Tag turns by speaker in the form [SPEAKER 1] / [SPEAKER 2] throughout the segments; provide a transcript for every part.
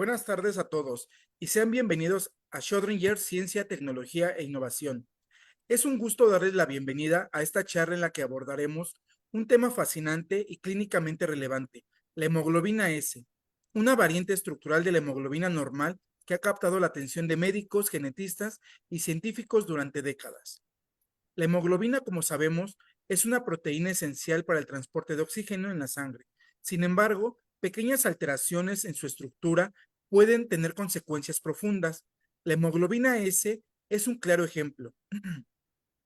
[SPEAKER 1] Buenas tardes a todos y sean bienvenidos a Schrödinger Ciencia, Tecnología e Innovación. Es un gusto darles la bienvenida a esta charla en la que abordaremos un tema fascinante y clínicamente relevante, la hemoglobina S, una variante estructural de la hemoglobina normal que ha captado la atención de médicos, genetistas y científicos durante décadas. La hemoglobina, como sabemos, es una proteína esencial para el transporte de oxígeno en la sangre. Sin embargo, pequeñas alteraciones en su estructura pueden tener consecuencias profundas. La hemoglobina S es un claro ejemplo,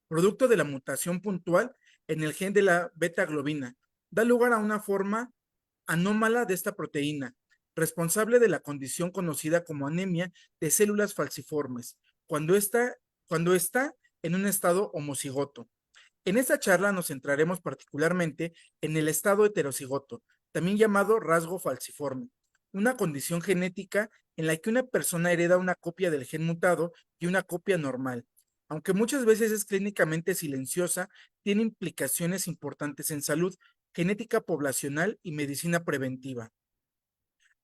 [SPEAKER 1] producto de la mutación puntual en el gen de la beta-globina. Da lugar a una forma anómala de esta proteína, responsable de la condición conocida como anemia de células falciformes, cuando está en un estado homocigoto. En esta charla nos centraremos particularmente en el estado heterocigoto, también llamado rasgo falciforme, una condición genética en la que una persona hereda una copia del gen mutado y una copia normal. Aunque muchas veces es clínicamente silenciosa, tiene implicaciones importantes en salud, genética poblacional y medicina preventiva.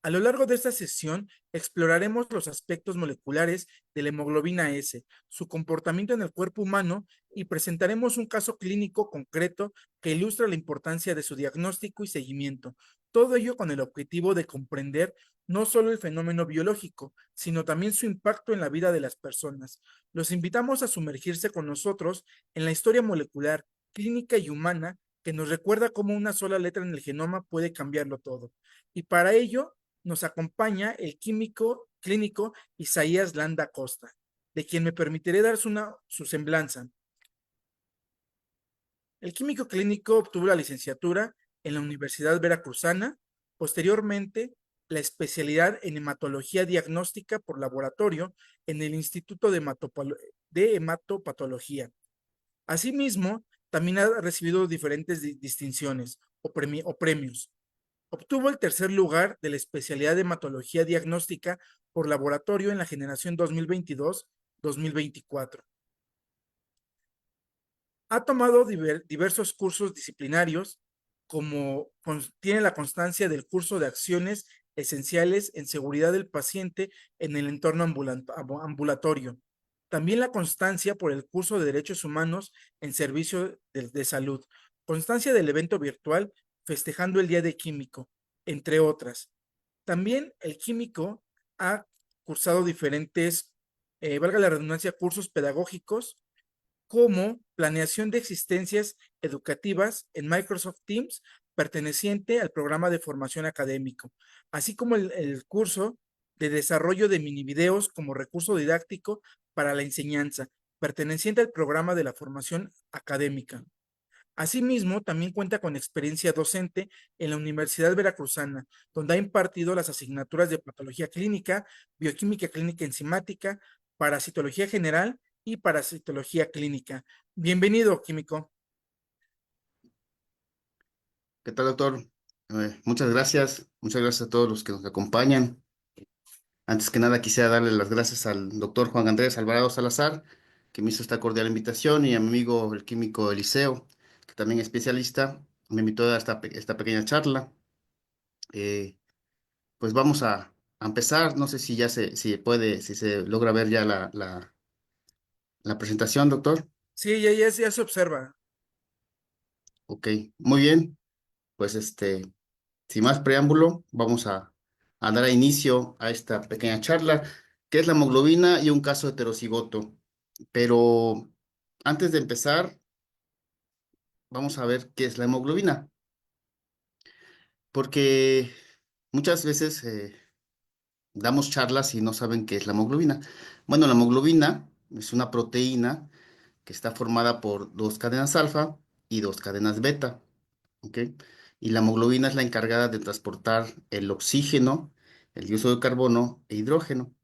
[SPEAKER 1] A lo largo de esta sesión exploraremos los aspectos moleculares de la hemoglobina S, su comportamiento en el cuerpo humano y presentaremos un caso clínico concreto que ilustra la importancia de su diagnóstico y seguimiento. Todo ello con el objetivo de comprender no solo el fenómeno biológico, sino también su impacto en la vida de las personas. Los invitamos a sumergirse con nosotros en la historia molecular, clínica y humana que nos recuerda cómo una sola letra en el genoma puede cambiarlo todo. Y para ello nos acompaña el químico clínico Isaías Landa Costa, de quien me permitiré dar su semblanza. El químico clínico obtuvo la licenciatura en la Universidad Veracruzana, posteriormente la especialidad en hematología diagnóstica por laboratorio en el Instituto de Hematopatología. Asimismo, también ha recibido diferentes distinciones o premios. Obtuvo el tercer lugar de la especialidad de hematología diagnóstica por laboratorio en la generación 2022-2024. Ha tomado diversos cursos disciplinarios, como tiene la constancia del curso de acciones esenciales en seguridad del paciente en el entorno ambulatorio. También la constancia por el curso de derechos humanos en servicio de salud. Constancia del evento virtual festejando el Día de Químico, entre otras. También el químico ha cursado diferentes, valga la redundancia, cursos pedagógicos como planeación de existencias educativas en Microsoft Teams perteneciente al programa de formación académico, así como el curso de desarrollo de mini videos como recurso didáctico para la enseñanza, perteneciente al programa de la formación académica. Asimismo, también cuenta con experiencia docente en la Universidad Veracruzana, donde ha impartido las asignaturas de patología clínica, bioquímica clínica enzimática, parasitología general y parasitología clínica. Bienvenido, químico.
[SPEAKER 2] ¿Qué tal, doctor? Muchas gracias. Muchas gracias a todos los que nos acompañan. Antes que nada, quisiera darle las gracias al doctor Juan Andrés Alvarado Salazar, que me hizo esta cordial invitación, y a mi amigo el químico Eliseo, que también es especialista, me invitó a esta pequeña charla. Eh, pues vamos a empezar. No sé si si puede, si se logra ver ya la presentación, doctor.
[SPEAKER 1] Sí, ya se observa.
[SPEAKER 2] Ok, muy bien. Pues sin más preámbulo, vamos a dar inicio a esta pequeña charla, que es la hemoglobina y un caso heterocigoto. Pero antes de empezar, vamos a ver qué es la hemoglobina, porque muchas veces damos charlas y no saben qué es la hemoglobina. Bueno, la hemoglobina es una proteína que está formada por dos cadenas alfa y dos cadenas beta, ¿ok? Y la hemoglobina es la encargada de transportar el oxígeno, el dióxido de carbono e hidrógeno.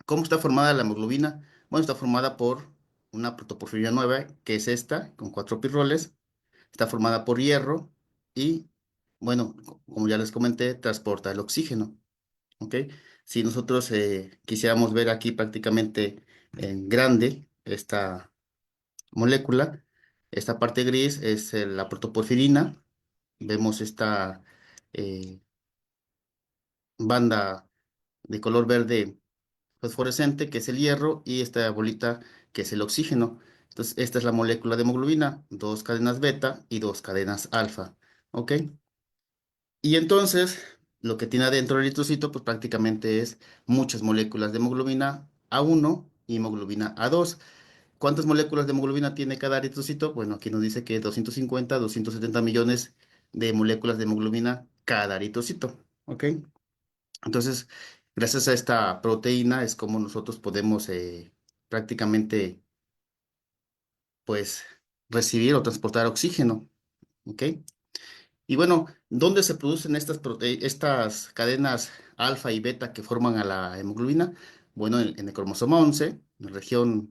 [SPEAKER 2] ¿Cómo está formada la hemoglobina? Bueno, está formada por una protoporfirina nueva, que es esta, con cuatro pirroles. Está formada por hierro y, bueno, como ya les comenté, transporta el oxígeno, ¿ok? Si nosotros quisiéramos ver aquí prácticamente en grande esta molécula, esta parte gris es la protoporfirina. Vemos esta eh, banda de color verde fosforescente, que es el hierro, y esta bolita, que es el oxígeno. Entonces, esta es la molécula de hemoglobina, dos cadenas beta y dos cadenas alfa. ¿Ok? Y entonces, lo que tiene adentro el eritrocito, pues prácticamente es muchas moléculas de hemoglobina A1 y hemoglobina A2. ¿Cuántas moléculas de hemoglobina tiene cada eritrocito? Bueno, aquí nos dice que 250, 270 millones de moléculas de hemoglobina cada eritrocito. ¿Ok? Entonces, gracias a esta proteína es como nosotros podemos prácticamente, pues, recibir o transportar oxígeno. ¿Ok? Y bueno, ¿dónde se producen estas cadenas alfa y beta que forman a la hemoglobina? Bueno, en el cromosoma 11, en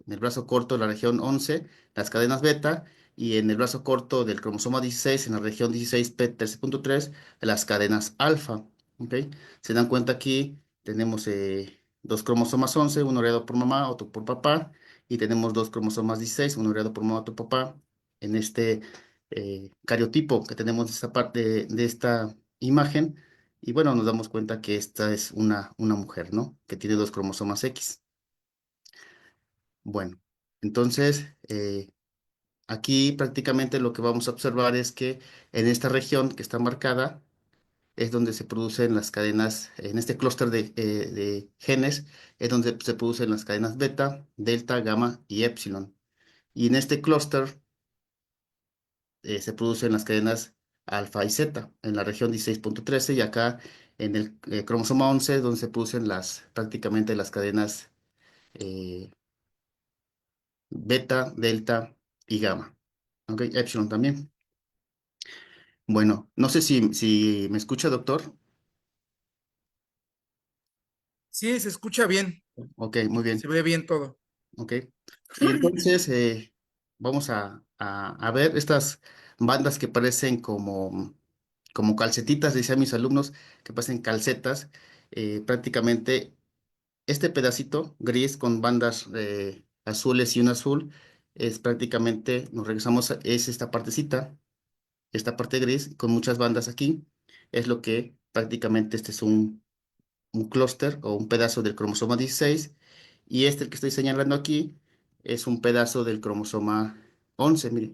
[SPEAKER 2] el brazo corto de la región 11, las cadenas beta, y en el brazo corto del cromosoma 16, en la región 16p 13.3, las cadenas alfa. ¿Ok? Se dan cuenta aquí, tenemos dos cromosomas 11, uno heredado por mamá, otro por papá, y tenemos dos cromosomas 16, uno heredado por mamá, otro por papá, en este cariotipo que tenemos de esta parte de esta imagen. Y bueno, nos damos cuenta que esta es una mujer, ¿no? Que tiene dos cromosomas X. Bueno, entonces aquí prácticamente lo que vamos a observar es que en esta región que está marcada es donde se producen las cadenas, en este clúster de genes, es donde se producen las cadenas beta, delta, gamma y epsilon. Y en este clúster se producen las cadenas alfa y zeta en la región 16.13, y acá en el cromosoma 11 donde se producen prácticamente las cadenas eh, beta, delta y gamma. Ok, epsilon también. Bueno, no sé si me escucha, doctor.
[SPEAKER 1] Sí, se escucha bien,
[SPEAKER 2] Ok, muy
[SPEAKER 1] se
[SPEAKER 2] bien.
[SPEAKER 1] ve bien todo.
[SPEAKER 2] Ok. Y entonces vamos a ver estas bandas que parecen como calcetitas, decían mis alumnos, que parecen calcetas. Prácticamente este pedacito gris con bandas azules y un azul es prácticamente, nos regresamos, es esta parte gris con muchas bandas aquí, es lo que prácticamente este es un clúster o un pedazo del cromosoma 16, y este el que estoy señalando aquí es un pedazo del cromosoma 11. Mire,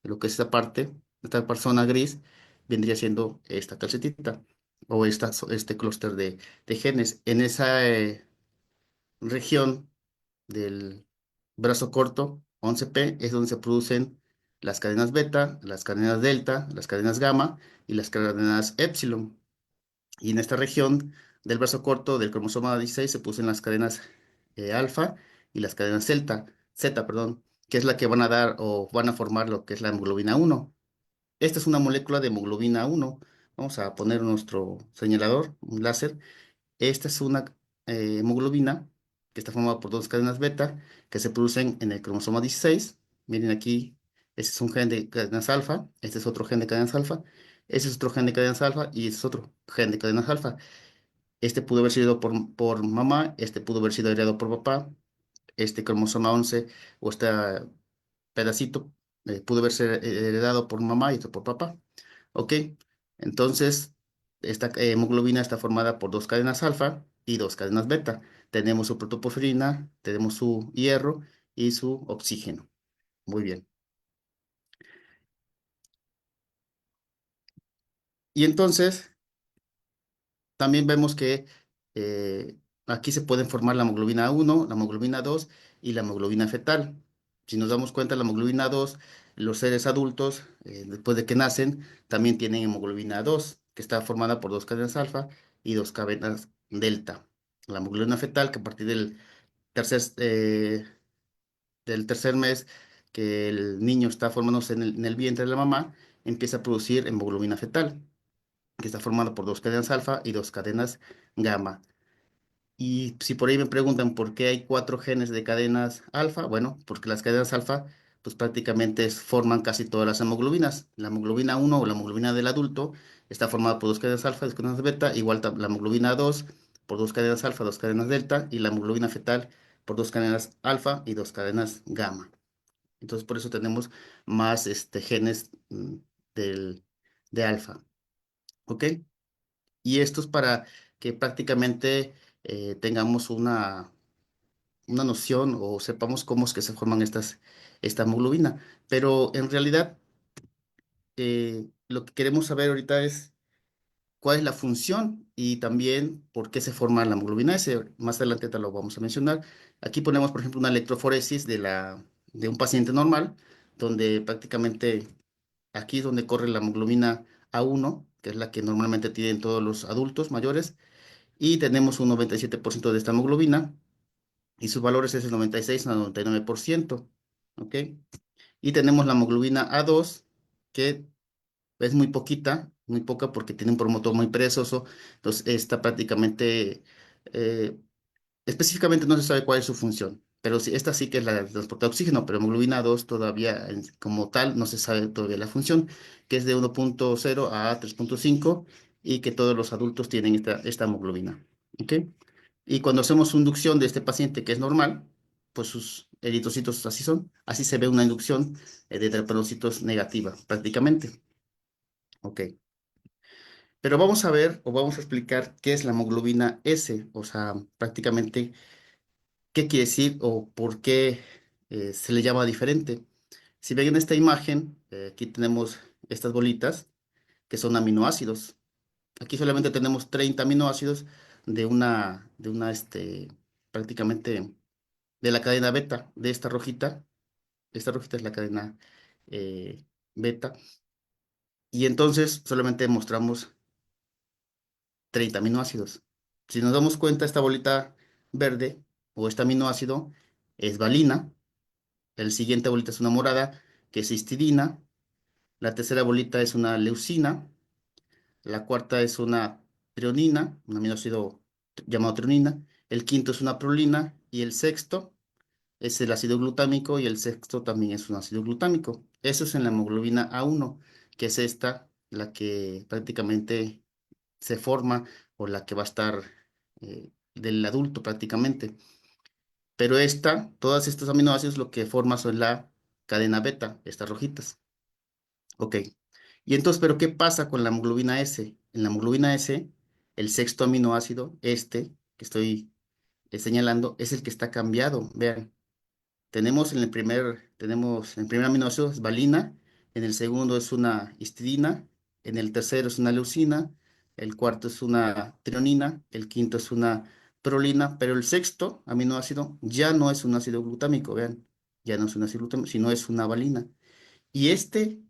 [SPEAKER 2] lo que es esta persona gris, vendría siendo esta calcetita o este clúster de genes. En esa región del brazo corto, 11p, es donde se producen las cadenas beta, las cadenas delta, las cadenas gamma y las cadenas epsilon. Y en esta región del brazo corto del cromosoma 16 se producen las cadenas alfa y las cadenas zeta, perdón, que es la que van a dar o van a formar lo que es la hemoglobina 1. Esta es una molécula de hemoglobina 1. Vamos a poner nuestro señalador, un láser. Esta es una hemoglobina que está formada por dos cadenas beta que se producen en el cromosoma 16. Miren aquí, este es un gen de cadenas alfa, este es otro gen de cadenas alfa, este es otro gen de cadenas alfa y este es otro gen de cadenas alfa. Este pudo haber sido por mamá, este pudo haber sido heredado por papá, este cromosoma 11 o este pedacito pudo haber sido heredado por mamá y otro por papá. ¿Ok? Entonces, esta hemoglobina está formada por dos cadenas alfa y dos cadenas beta. Tenemos su protoporfirina, tenemos su hierro y su oxígeno. Muy bien. Y entonces, también vemos que aquí se pueden formar la hemoglobina 1, la hemoglobina 2 y la hemoglobina fetal. Si nos damos cuenta, la hemoglobina 2, los seres adultos, después de que nacen, también tienen hemoglobina 2, que está formada por dos cadenas alfa y dos cadenas delta. La hemoglobina fetal, que a partir del tercer mes que el niño está formándose en el vientre de la mamá, empieza a producir hemoglobina fetal, que está formada por dos cadenas alfa y dos cadenas gamma. Y si por ahí me preguntan por qué hay cuatro genes de cadenas alfa, bueno, porque las cadenas alfa, pues prácticamente forman casi todas las hemoglobinas. La hemoglobina 1 o la hemoglobina del adulto está formada por dos cadenas alfa, dos cadenas beta, igual la hemoglobina 2 por dos cadenas alfa, dos cadenas delta, y la hemoglobina fetal por dos cadenas alfa y dos cadenas gamma. Entonces, por eso tenemos más genes del, de alfa. ¿Ok? Y esto es para que prácticamente tengamos una noción o sepamos cómo es que se forman esta hemoglobina. Pero en realidad lo que queremos saber ahorita es cuál es la función y también por qué se forma la hemoglobina S. Más adelante te lo vamos a mencionar. Aquí ponemos, por ejemplo, una electroforesis de un paciente normal, donde prácticamente aquí es donde corre la hemoglobina A1, que es la que normalmente tienen todos los adultos mayores, y tenemos un 97% de esta hemoglobina, y sus valores es el 96 a 99%, ¿ok? Y tenemos la hemoglobina A2, que es muy poca porque tiene un promotor muy perezoso, entonces esta prácticamente, eh, específicamente no se sabe cuál es su función, pero sí, esta sí que es la de transportar oxígeno, pero hemoglobina 2 todavía como tal no se sabe todavía la función, que es de 1.0 a 3.5 y que todos los adultos tienen esta hemoglobina, ¿ok? Y cuando hacemos inducción de este paciente que es normal, pues sus eritrocitos así son, así se ve una inducción de dermatocitos negativa prácticamente, ¿ok? Pero vamos a ver o vamos a explicar qué es la hemoglobina S, o sea, prácticamente qué quiere decir o por qué se le llama diferente. Si ven en esta imagen, aquí tenemos estas bolitas que son aminoácidos. Aquí solamente tenemos 30 aminoácidos prácticamente de la cadena beta, de esta rojita. Esta rojita es la cadena beta. Y entonces solamente mostramos 30 aminoácidos. Si nos damos cuenta, esta bolita verde o este aminoácido es valina, el siguiente bolita es una morada, que es histidina, la tercera bolita es una leucina, la cuarta es una treonina, un aminoácido llamado treonina, el quinto es una prolina y el sexto es el ácido glutámico y el sexto también es un ácido glutámico. Eso es en la hemoglobina A1, que es esta, la que prácticamente se forma o la que va a estar del adulto prácticamente. Pero todos estos aminoácidos lo que forman son la cadena beta, estas rojitas. Ok. Y entonces, ¿pero qué pasa con la hemoglobina S? En la hemoglobina S, el sexto aminoácido, que estoy señalando, es el que está cambiado. Vean, tenemos en el primer aminoácido es valina, en el segundo es una histidina, en el tercero es una leucina, el cuarto es una treonina, el quinto es una prolina, pero el sexto aminoácido ya no es un ácido glutámico, vean, ya no es un ácido glutámico, sino es una valina. Y este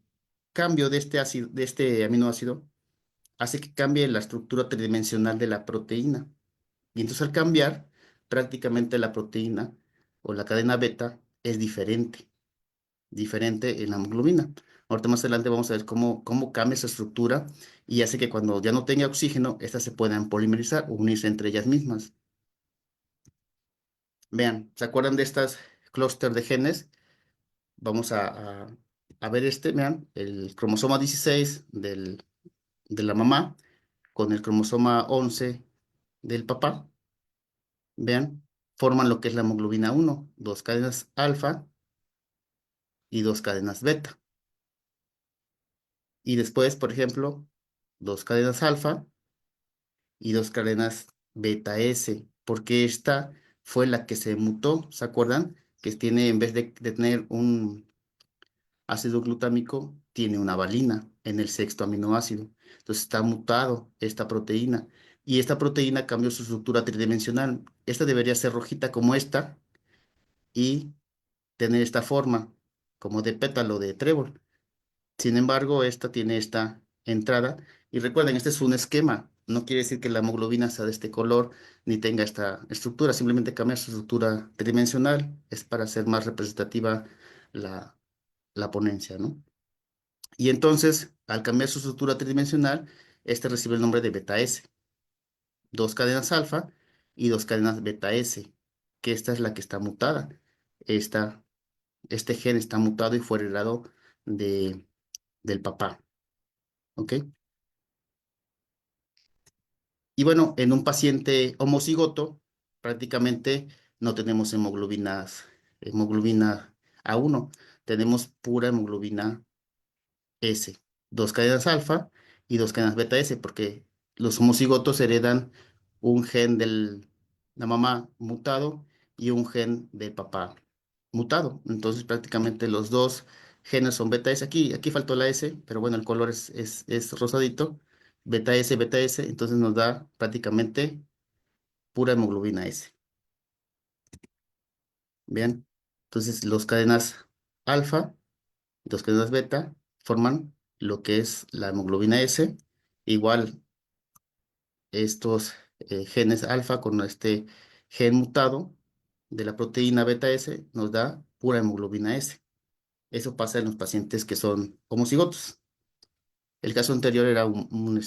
[SPEAKER 2] cambio de este ácido, de este aminoácido hace que cambie la estructura tridimensional de la proteína. Y entonces al cambiar, prácticamente la proteína o la cadena beta es diferente en la hemoglobina. Ahorita más adelante vamos a ver cómo cambia esa estructura y hace que cuando ya no tenga oxígeno, estas se puedan polimerizar o unirse entre ellas mismas. Vean, ¿se acuerdan de estas clúster de genes? Vamos a ver vean, el cromosoma 16 de la mamá con el cromosoma 11 del papá, vean, forman lo que es la hemoglobina 1, dos cadenas alfa y dos cadenas beta. Y después, por ejemplo, dos cadenas alfa y dos cadenas beta S, porque esta fue la que se mutó, ¿se acuerdan? Que tiene, en vez de tener un ácido glutámico, tiene una valina en el sexto aminoácido. Entonces está mutado esta proteína. Y esta proteína cambió su estructura tridimensional. Esta debería ser rojita como esta y tener esta forma, como de pétalo de trébol. Sin embargo, esta tiene esta entrada. Y recuerden, este es un esquema. No quiere decir que la hemoglobina sea de este color ni tenga esta estructura. Simplemente cambia su estructura tridimensional. Es para hacer más representativa la, la ponencia, ¿no? Y entonces, al cambiar su estructura tridimensional, este recibe el nombre de beta S. Dos cadenas alfa y dos cadenas beta S, que esta es la que está mutada. Esta, este gen está mutado y fue heredado de, del papá. ¿Ok? Y bueno, en un paciente homocigoto, prácticamente no tenemos hemoglobina A1, tenemos pura hemoglobina S, dos cadenas alfa y dos cadenas beta S, porque los homocigotos heredan un gen de la mamá mutado y un gen del papá mutado. Entonces prácticamente los dos genes son beta S. Aquí faltó la S, pero bueno, el color es rosadito. Beta S, entonces nos da prácticamente pura hemoglobina S. Bien, entonces los cadenas alfa y dos cadenas beta forman lo que es la hemoglobina S. Igual estos genes alfa con este gen mutado de la proteína beta S nos da pura hemoglobina S. Eso pasa en los pacientes que son homocigotos. El caso anterior era un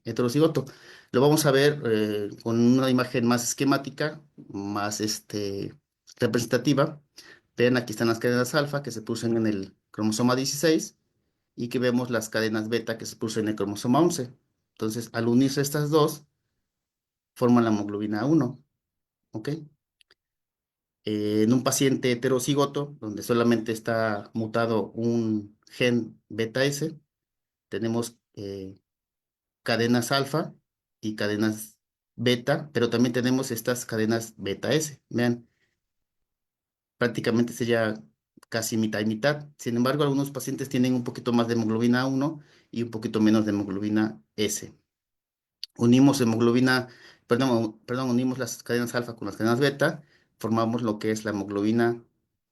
[SPEAKER 2] heterocigoto. Lo vamos a ver con una imagen más esquemática, más representativa. Ven, aquí están las cadenas alfa que se producen en el cromosoma 16 y que vemos las cadenas beta que se producen en el cromosoma 11. Entonces, al unirse estas dos, forman la hemoglobina 1, ¿ok? En un paciente heterocigoto, donde solamente está mutado un gen beta S, tenemos cadenas alfa y cadenas beta, pero también tenemos estas cadenas beta S. Vean, prácticamente sería casi mitad y mitad. Sin embargo, algunos pacientes tienen un poquito más de hemoglobina 1 y un poquito menos de hemoglobina S. Unimos hemoglobina, perdón, unimos las cadenas alfa con las cadenas beta, formamos lo que es la hemoglobina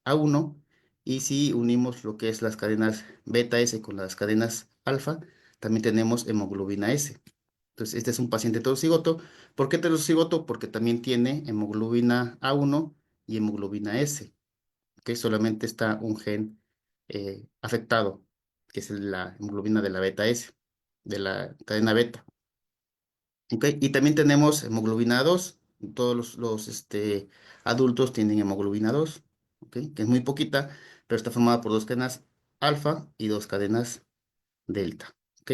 [SPEAKER 2] A1, y si unimos lo que es las cadenas beta S con las cadenas alfa, también tenemos hemoglobina S. Entonces, este es un paciente heterocigoto. ¿Por qué heterocigoto? Porque también tiene hemoglobina A1 y hemoglobina S, que solamente está un gen afectado, que es la hemoglobina de la beta S, de la cadena beta. ¿Ok? Y también tenemos hemoglobina 2. Todos los adultos tienen hemoglobina 2, ¿ok? Que es muy poquita, pero está formada por dos cadenas alfa y dos cadenas delta. ¿Ok?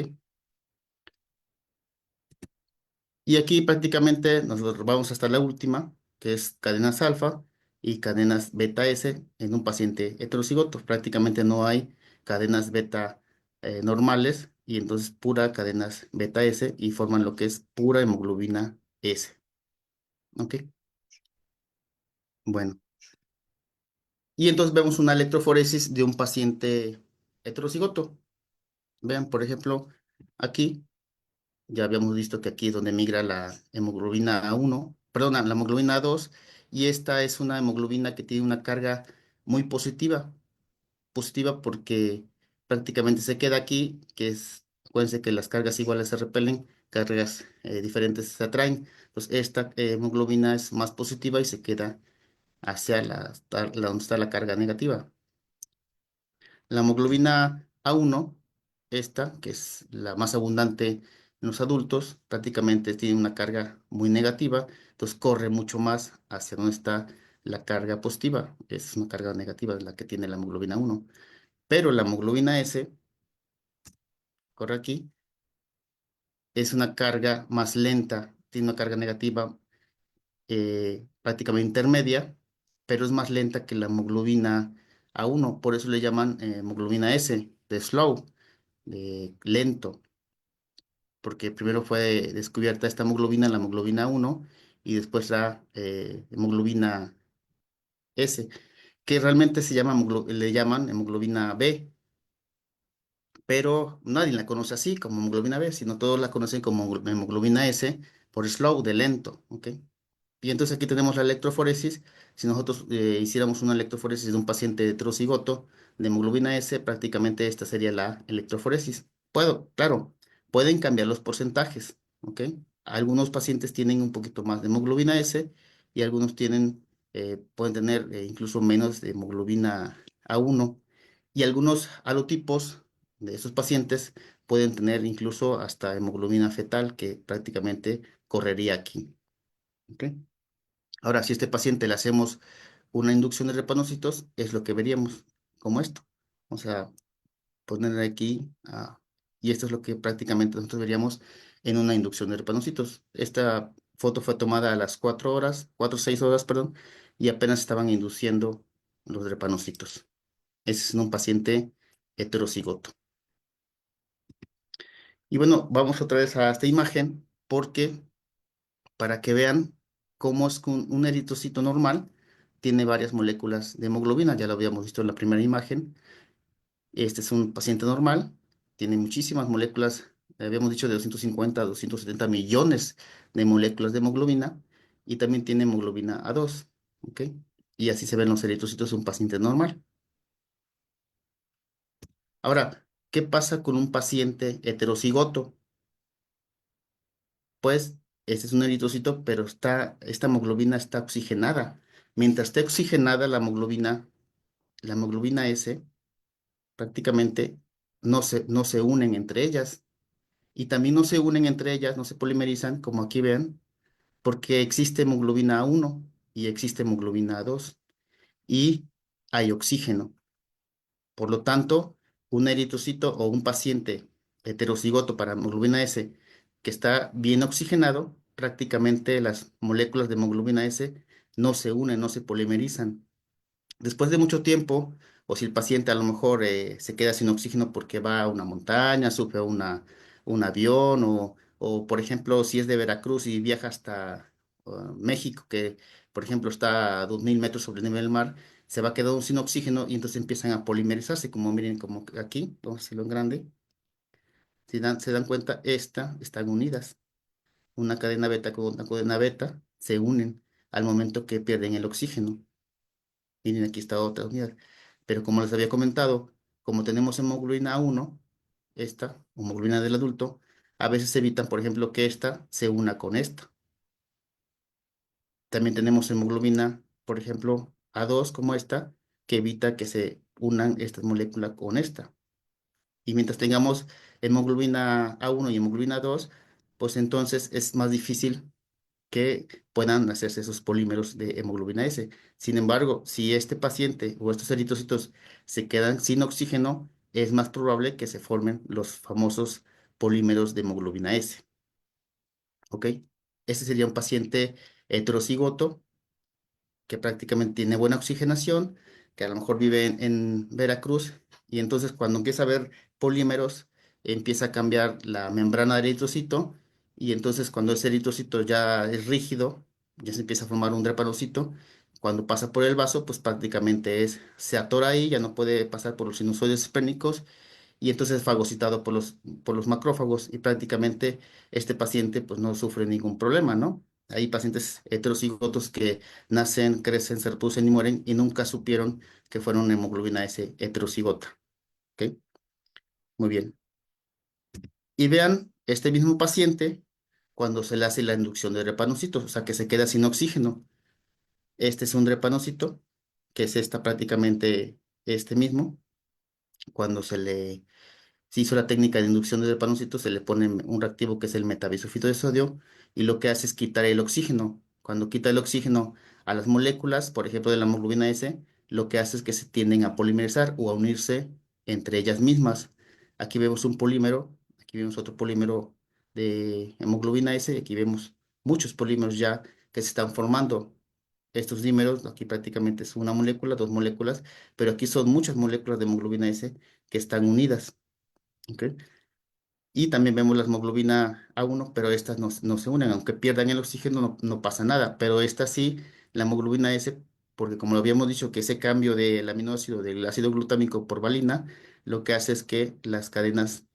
[SPEAKER 2] Y aquí prácticamente nos vamos hasta la última, que es cadenas alfa y cadenas beta S en un paciente heterocigoto. Prácticamente no hay cadenas beta normales, y entonces pura cadenas beta S y forman lo que es pura hemoglobina S. ¿Ok? Bueno, y entonces vemos una electroforesis de un paciente heterocigoto. Vean, por ejemplo, aquí ya habíamos visto que aquí es donde migra la hemoglobina A1, perdón, la hemoglobina A2, y esta es una hemoglobina que tiene una carga muy positiva porque prácticamente se queda aquí, que es, acuérdense que las cargas iguales se repelen, cargas diferentes se atraen. Pues esta hemoglobina es más positiva y se queda hacia donde está la carga negativa. La hemoglobina A1, esta, que es la más abundante en los adultos, prácticamente tiene una carga muy negativa, entonces corre mucho más hacia donde está la carga positiva. Es una carga negativa la que tiene la hemoglobina 1. Pero la hemoglobina S, corre aquí, es una carga más lenta, tiene una carga negativa prácticamente intermedia, pero es más lenta que la hemoglobina A1, por eso le llaman hemoglobina S, de slow, de lento, porque primero fue descubierta esta hemoglobina, la hemoglobina 1, y después la hemoglobina S, que realmente le llaman hemoglobina B, pero nadie la conoce así como hemoglobina B, sino todos la conocen como hemoglobina S por slow, de lento, ¿ok? Y entonces aquí tenemos la electroforesis. Si nosotros hiciéramos una electroforesis de un paciente heterocigoto de hemoglobina S, prácticamente esta sería la electroforesis. Claro, pueden cambiar los porcentajes, ¿ok? Algunos pacientes tienen un poquito más de hemoglobina S y algunos pueden tener incluso menos de hemoglobina A1. Y algunos alotipos de esos pacientes pueden tener incluso hasta hemoglobina fetal, que prácticamente correría aquí, ¿ok? Ahora, si a este paciente le hacemos una inducción de repanocitos, es lo que veríamos como esto. O sea, ponerle aquí, y esto es lo que prácticamente nosotros veríamos en una inducción de repanocitos. Esta foto fue tomada a las 4 horas, 4 o 6 horas, perdón, y apenas estaban induciendo los repanocitos. Ese es en un paciente heterocigoto. Y bueno, vamos otra vez a esta imagen porque para que vean cómo es que un eritrocito normal tiene varias moléculas de hemoglobina. Ya lo habíamos visto en la primera imagen. Este es un paciente normal, tiene muchísimas moléculas, habíamos dicho de 250 a 270 millones de moléculas de hemoglobina y también tiene hemoglobina A2, ¿ok? Y así se ven los eritrocitos de un paciente normal. Ahora, ¿qué pasa con un paciente heterocigoto? Pues este es un eritrocito, pero esta hemoglobina está oxigenada. Mientras esté oxigenada la hemoglobina S, prácticamente no se unen entre ellas. Y también no se unen entre ellas, no se polimerizan, como aquí ven, porque existe hemoglobina A1 y existe hemoglobina A2 y hay oxígeno. Por lo tanto, un eritrocito o un paciente heterocigoto para hemoglobina S que está bien oxigenado, prácticamente las moléculas de hemoglobina S no se unen, no se polimerizan. Después de mucho tiempo, o si el paciente a lo mejor se queda sin oxígeno porque va a una montaña, sube a un avión, por ejemplo, si es de Veracruz y viaja hasta México, que por ejemplo está a 2000 metros sobre el nivel del mar, se va a quedar sin oxígeno y entonces empiezan a polimerizarse, como miren, como aquí, vamos a hacerlo en grande. Si se dan cuenta, están unidas. Una cadena beta con una cadena beta se unen al momento que pierden el oxígeno. Miren, aquí está otra unidad. Pero como les había comentado, como tenemos hemoglobina A1, esta, hemoglobina del adulto, a veces evitan, por ejemplo, que esta se una con esta. También tenemos hemoglobina, por ejemplo, A2 como esta, que evita que se unan estas moléculas con esta. Y mientras tengamos hemoglobina A1 y hemoglobina A2, pues entonces es más difícil que puedan hacerse esos polímeros de hemoglobina S. Sin embargo, si este paciente o estos eritrocitos se quedan sin oxígeno, es más probable que se formen los famosos polímeros de hemoglobina S. ¿Ok? Este sería un paciente heterocigoto que prácticamente tiene buena oxigenación, que a lo mejor vive en Veracruz, y entonces cuando empieza a ver polímeros, empieza a cambiar la membrana del eritrocito, y entonces cuando ese eritrocito ya es rígido, ya se empieza a formar un drepanocito, cuando pasa por el vaso, pues prácticamente se atora ahí, ya no puede pasar por los sinusoides esplénicos, y entonces es fagocitado por los macrófagos y prácticamente este paciente pues no sufre ningún problema, ¿no? Hay pacientes heterocigotos que nacen, crecen, se reproducen y mueren y nunca supieron que fueron hemoglobina S heterocigota, ¿ok? Muy bien. Y vean este mismo paciente cuando se le hace la inducción de drepanocitos, o sea que se queda sin oxígeno. Este es un drepanocito, que es esta prácticamente este mismo, cuando se hizo la técnica de inducción de drepanocitos, se le pone un reactivo que es el metabisulfito de sodio y lo que hace es quitar el oxígeno. Cuando quita el oxígeno a las moléculas, por ejemplo, de la hemoglobina S, lo que hace es que se tienden a polimerizar o a unirse entre ellas mismas. Aquí vemos un polímero, aquí vemos otro polímero de hemoglobina S y aquí vemos muchos polímeros ya que se están formando. Estos dímeros, aquí prácticamente es una molécula, dos moléculas, pero aquí son muchas moléculas de hemoglobina S que están unidas. ¿Ok? Y también vemos la hemoglobina A1, pero estas no se unen, aunque pierdan el oxígeno no pasa nada, pero esta sí, la hemoglobina S, porque como lo habíamos dicho, que ese cambio del aminoácido del ácido glutámico por valina, lo que hace es que las cadenas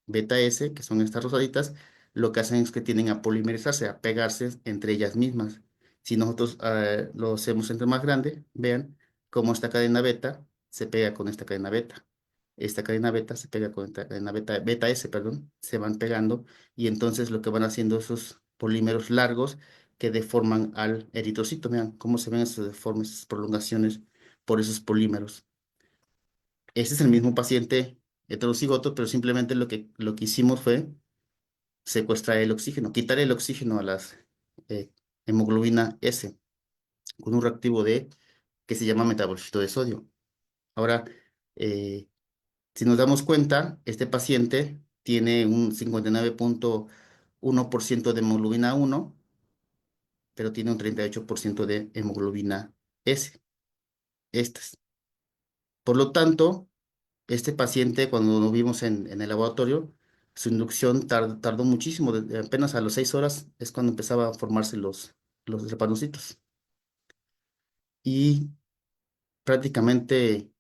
[SPEAKER 2] beta S, que son estas rosaditas, lo que hacen es que tienden a polimerizarse, a pegarse entre ellas mismas. Si nosotros lo hacemos entre más grande, vean cómo esta cadena beta se pega con esta cadena beta. Esta cadena beta se pega con esta cadena beta S, perdón, se van pegando y entonces lo que van haciendo esos polímeros largos que deforman al eritrocito. Vean cómo se ven esos deformes, esas prolongaciones por esos polímeros. Este es el mismo paciente heterocigoto, pero simplemente lo que hicimos fue secuestrar el oxígeno, quitar el oxígeno a las eh, hemoglobina S con un reactivo D que se llama metabolito de sodio. Ahora, eh, si nos damos cuenta, este paciente tiene un 59,1% de hemoglobina 1, pero tiene un 38% de hemoglobina S. Estas. Por lo tanto, este paciente, cuando lo vimos en el laboratorio, Su inducción tardó muchísimo, apenas a las 6 horas es cuando empezaba a formarse los drepanocitos. Y prácticamente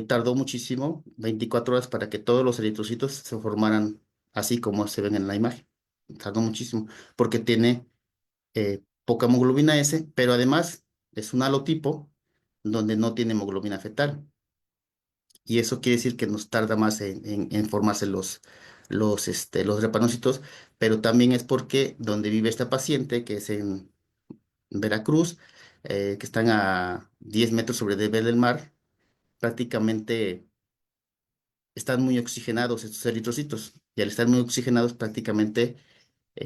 [SPEAKER 2] tardó muchísimo, 24 horas, para que todos los eritrocitos se formaran así como se ven en la imagen. Tardó muchísimo, porque tiene poca hemoglobina S, pero además es un halotipo donde no tiene hemoglobina fetal. Y eso quiere decir que nos tarda más en formarse los drepanocitos, pero también es porque donde vive esta paciente, que es en Veracruz, que están a 10 metros sobre el nivel del mar, prácticamente están muy oxigenados estos eritrocitos. Y al estar muy oxigenados, prácticamente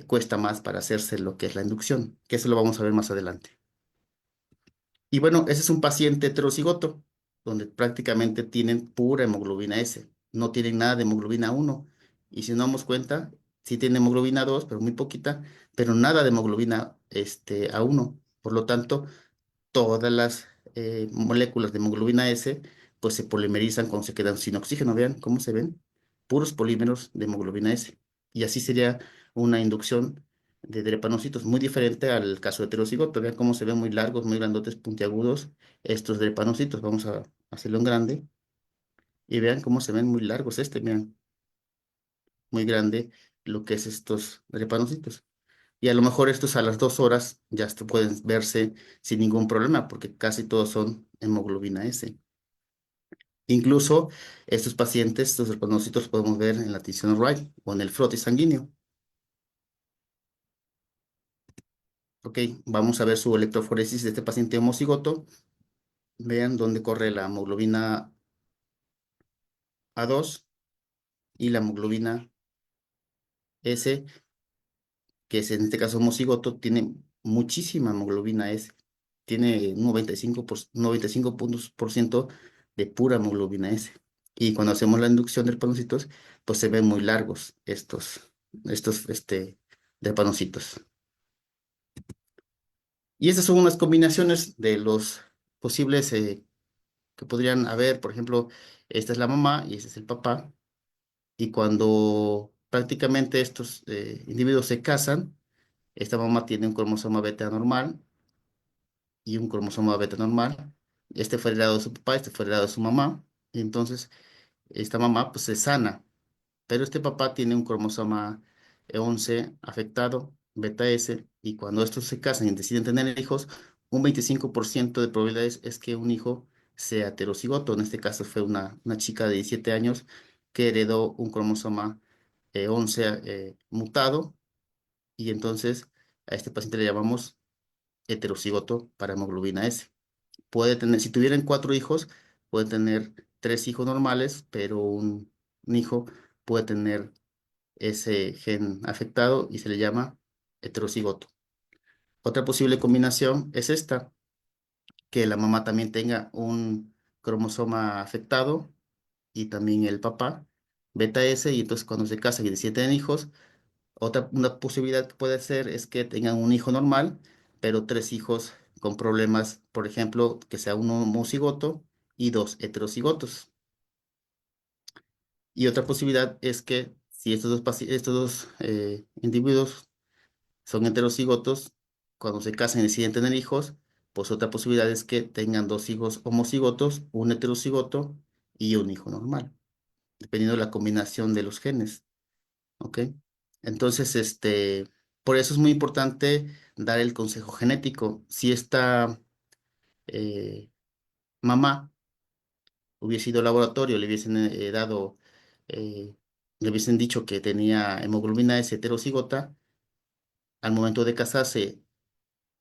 [SPEAKER 2] cuesta más para hacerse lo que es la inducción, que eso lo vamos a ver más adelante. Y bueno, ese es un paciente heterocigoto, donde prácticamente tienen pura hemoglobina S, no tienen nada de hemoglobina 1. Y si nos damos cuenta, sí tienen hemoglobina 2, pero muy poquita, pero nada de hemoglobina A1. Por lo tanto, todas las moléculas de hemoglobina S pues se polimerizan cuando se quedan sin oxígeno. Vean cómo se ven, puros polímeros de hemoglobina S. Y así sería una inducción de drepanocitos, muy diferente al caso heterocigoto. Vean cómo se ven muy largos, muy grandotes, puntiagudos estos drepanocitos. Vamos a hacerlo en grande y vean cómo se ven muy largos. Vean, muy grande lo que es estos drepanocitos. Y a lo mejor estos a las 2 horas ya pueden verse sin ningún problema, porque casi todos son hemoglobina S. Incluso estos pacientes, estos drepanocitos, los podemos ver en la tinción Wright o en el frotis sanguíneo. Ok, vamos a ver su electroforesis de este paciente homocigoto. Vean dónde corre la hemoglobina A2 y la hemoglobina S, que es en este caso homocigoto, tiene muchísima hemoglobina S. Tiene un 95 puntos por ciento de pura hemoglobina S. Y cuando hacemos la inducción de panocitos, pues se ven muy largos estos drepanocitos. Y estas son unas combinaciones de los posibles que podrían haber. Por ejemplo, esta es la mamá y este es el papá. Y cuando prácticamente estos individuos se casan, esta mamá tiene un cromosoma beta normal y un cromosoma beta normal. Este fue heredado de su papá, este fue heredado de su mamá. Y entonces esta mamá pues se sana, pero este papá tiene un cromosoma 11 afectado, beta S, y cuando estos se casan y deciden tener hijos, un 25% de probabilidades es que un hijo sea heterocigoto. En este caso fue una chica de 17 años que heredó un cromosoma 11 mutado, y entonces a este paciente le llamamos heterocigoto para hemoglobina S. Puede tener, si tuvieran 4 hijos, puede tener 3 hijos normales, pero un hijo puede tener ese gen afectado y se le llama heterocigoto. Otra posible combinación es esta, que la mamá también tenga un cromosoma afectado y también el papá, beta S, y entonces cuando se casan y deciden tener hijos, una posibilidad que puede ser es que tengan un hijo normal, pero 3 hijos con problemas, por ejemplo, que sea uno homocigoto y 2 heterocigotos. Y otra posibilidad es que si estos dos individuos son heterocigotos, cuando se casan y deciden tener hijos, pues otra posibilidad es que tengan 2 hijos homocigotos, un heterocigoto y un hijo normal, dependiendo de la combinación de los genes. ¿Ok? Entonces, por eso es muy importante dar el consejo genético. Si esta eh, mamá hubiese ido al laboratorio, le hubiesen eh, le hubiesen dicho que tenía hemoglobina S heterocigota, al momento de casarse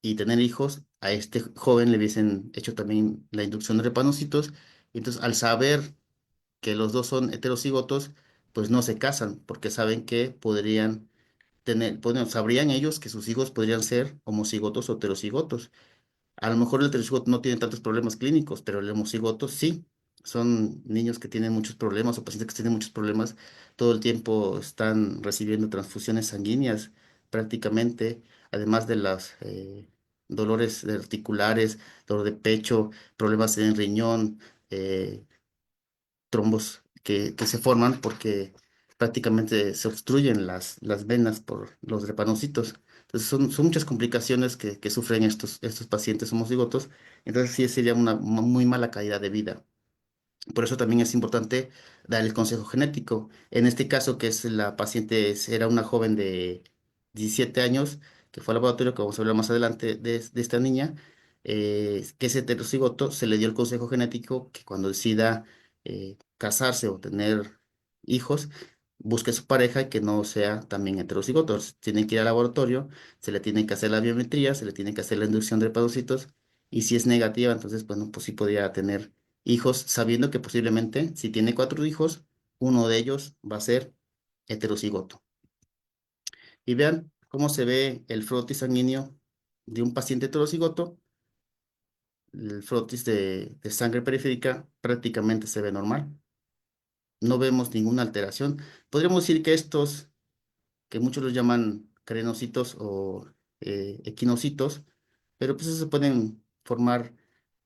[SPEAKER 2] y tener hijos, a este joven le hubiesen hecho también la inducción de repanocitos. Y entonces, al saber que los dos son heterocigotos, pues no se casan, porque saben que podrían sabrían ellos que sus hijos podrían ser homocigotos o heterocigotos. A lo mejor el heterocigoto no tiene tantos problemas clínicos, pero el homocigoto sí. Son niños que tienen muchos problemas o pacientes que tienen muchos problemas. Todo el tiempo están recibiendo transfusiones sanguíneas prácticamente, además de los dolores articulares, dolor de pecho, problemas en el riñón, eh, trombos que se forman porque prácticamente se obstruyen las venas por los drepanocitos. Entonces son muchas complicaciones que sufren estos pacientes homocigotos. Entonces sí sería una muy mala calidad de vida. Por eso también es importante dar el consejo genético. En este caso, que es la paciente, era una joven de 17 años, que fue al laboratorio, que vamos a hablar más adelante de esta niña, que es heterocigoto, se le dio el consejo genético que cuando decida casarse o tener hijos, busque su pareja y que no sea también heterocigoto. Tienen que ir al laboratorio, se le tiene que hacer la biometría, se le tiene que hacer la inducción de hepatocitos, y si es negativa, entonces, bueno, pues sí podría tener hijos, sabiendo que posiblemente, si tiene 4 hijos, uno de ellos va a ser heterocigoto. Y vean cómo se ve el frotis sanguíneo de un paciente heterocigoto. El frotis de sangre periférica prácticamente se ve normal. No vemos ninguna alteración. Podríamos decir que estos, que muchos los llaman crenocitos o equinocitos, pero pues eso se pueden formar.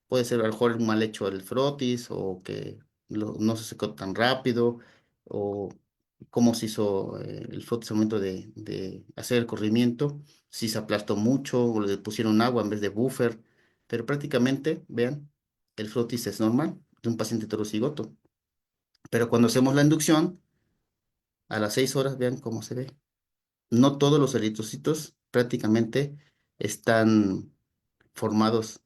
[SPEAKER 2] Puede ser a lo mejor un mal hecho del frotis o que no se secó tan rápido o cómo se hizo el frotis al momento de hacer el corrimiento, si se aplastó mucho o le pusieron agua en vez de buffer, pero prácticamente, vean, el frotis es normal de un paciente heterocigoto. Pero cuando hacemos la inducción, a las 6 horas, vean cómo se ve. No todos los eritrocitos prácticamente están formados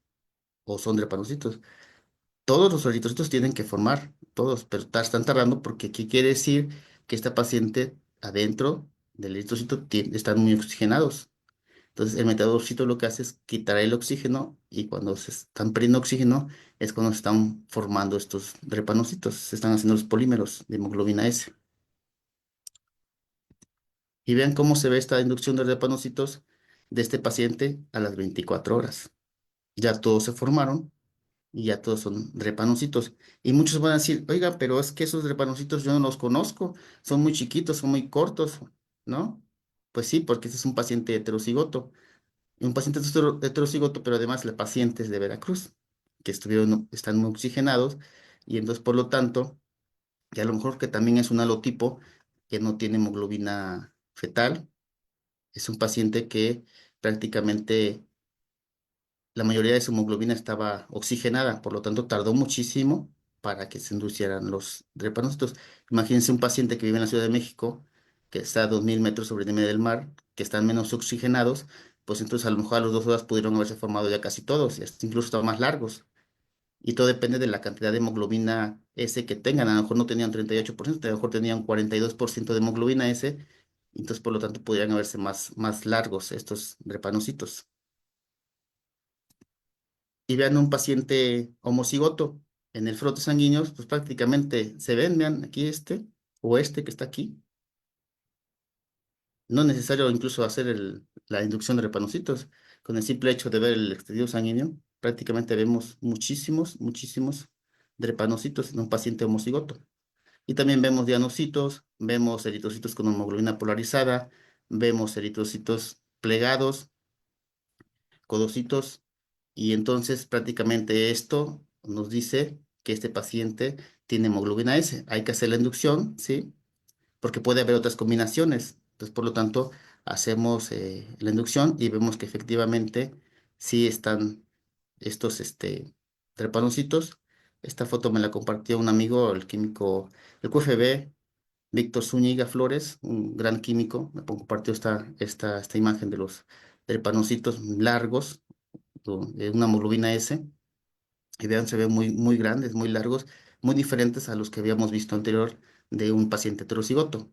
[SPEAKER 2] o son drepanocitos. Todos los eritrocitos tienen que formar, todos, pero están tardando porque aquí quiere decir que esta paciente adentro del eritrocito están muy oxigenados. Entonces el metadorcito lo que hace es quitar el oxígeno y cuando se están perdiendo oxígeno es cuando se están formando estos drepanocitos, se están haciendo los polímeros de hemoglobina S. Y vean cómo se ve esta inducción de drepanocitos de este paciente a las 24 horas. Ya todos se formaron y ya todos son drepanocitos. Y muchos van a decir, oiga, pero es que esos drepanocitos yo no los conozco, son muy chiquitos, son muy cortos, ¿no? Pues sí, porque este es un paciente heterocigoto. Un paciente heterocigoto, pero además la paciente es de Veracruz, que están muy oxigenados, y entonces por lo tanto, que a lo mejor que también es un halotipo que no tiene hemoglobina fetal, es un paciente que prácticamente la mayoría de su hemoglobina estaba oxigenada, por lo tanto tardó muchísimo para que se inducieran los drepanocitos. Imagínense un paciente que vive en la Ciudad de México, que está a 2000 metros sobre el nivel del mar, que están menos oxigenados, pues entonces a lo mejor a las 2 horas pudieron haberse formado ya casi todos, y hasta incluso estaban más largos. Y todo depende de la cantidad de hemoglobina S que tengan. A lo mejor no tenían 38%, a lo mejor tenían 42% de hemoglobina S, entonces por lo tanto podrían haberse más largos estos drepanocitos. Y vean un paciente homocigoto en el frote sanguíneo, pues prácticamente se ven, vean aquí este o este que está aquí. No es necesario incluso hacer la inducción de repanocitos. Con el simple hecho de ver el extendido sanguíneo, prácticamente vemos muchísimos drepanocitos en un paciente homocigoto. Y también vemos dianocitos, vemos eritrocitos con hemoglobina polarizada, vemos eritrocitos plegados, codocitos, y entonces prácticamente esto nos dice que este paciente tiene hemoglobina S. Hay que hacer la inducción, ¿sí? Porque puede haber otras combinaciones. Entonces, por lo tanto, hacemos la inducción y vemos que efectivamente sí están estos trepanocitos. Esta foto me la compartió un amigo, el químico del QFB, Víctor Zúñiga Flores, un gran químico. Me compartió esta imagen de los trepanocitos largos, una hemoglobina S, y vean, se ven muy grandes, muy largos, muy diferentes a los que habíamos visto anterior de un paciente heterocigoto.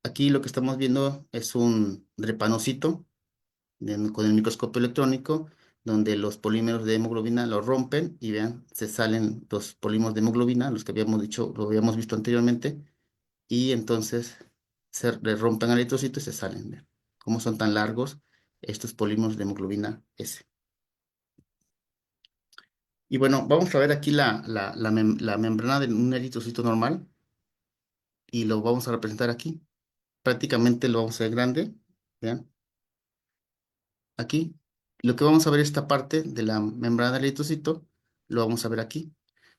[SPEAKER 2] Aquí lo que estamos viendo es un drepanocito con el microscopio electrónico, donde los polímeros de hemoglobina lo rompen y vean, se salen los polímeros de hemoglobina, los que habíamos dicho, lo habíamos visto anteriormente, y entonces se le rompen al eritrocito y se salen. Vean cómo son tan largos estos polímeros de hemoglobina S. Y bueno, vamos a ver aquí la membrana de un eritrocito normal y lo vamos a representar aquí. Prácticamente lo vamos a hacer grande. Vean, aquí. Lo que vamos a ver esta parte de la membrana del eritrocito, lo vamos a ver aquí.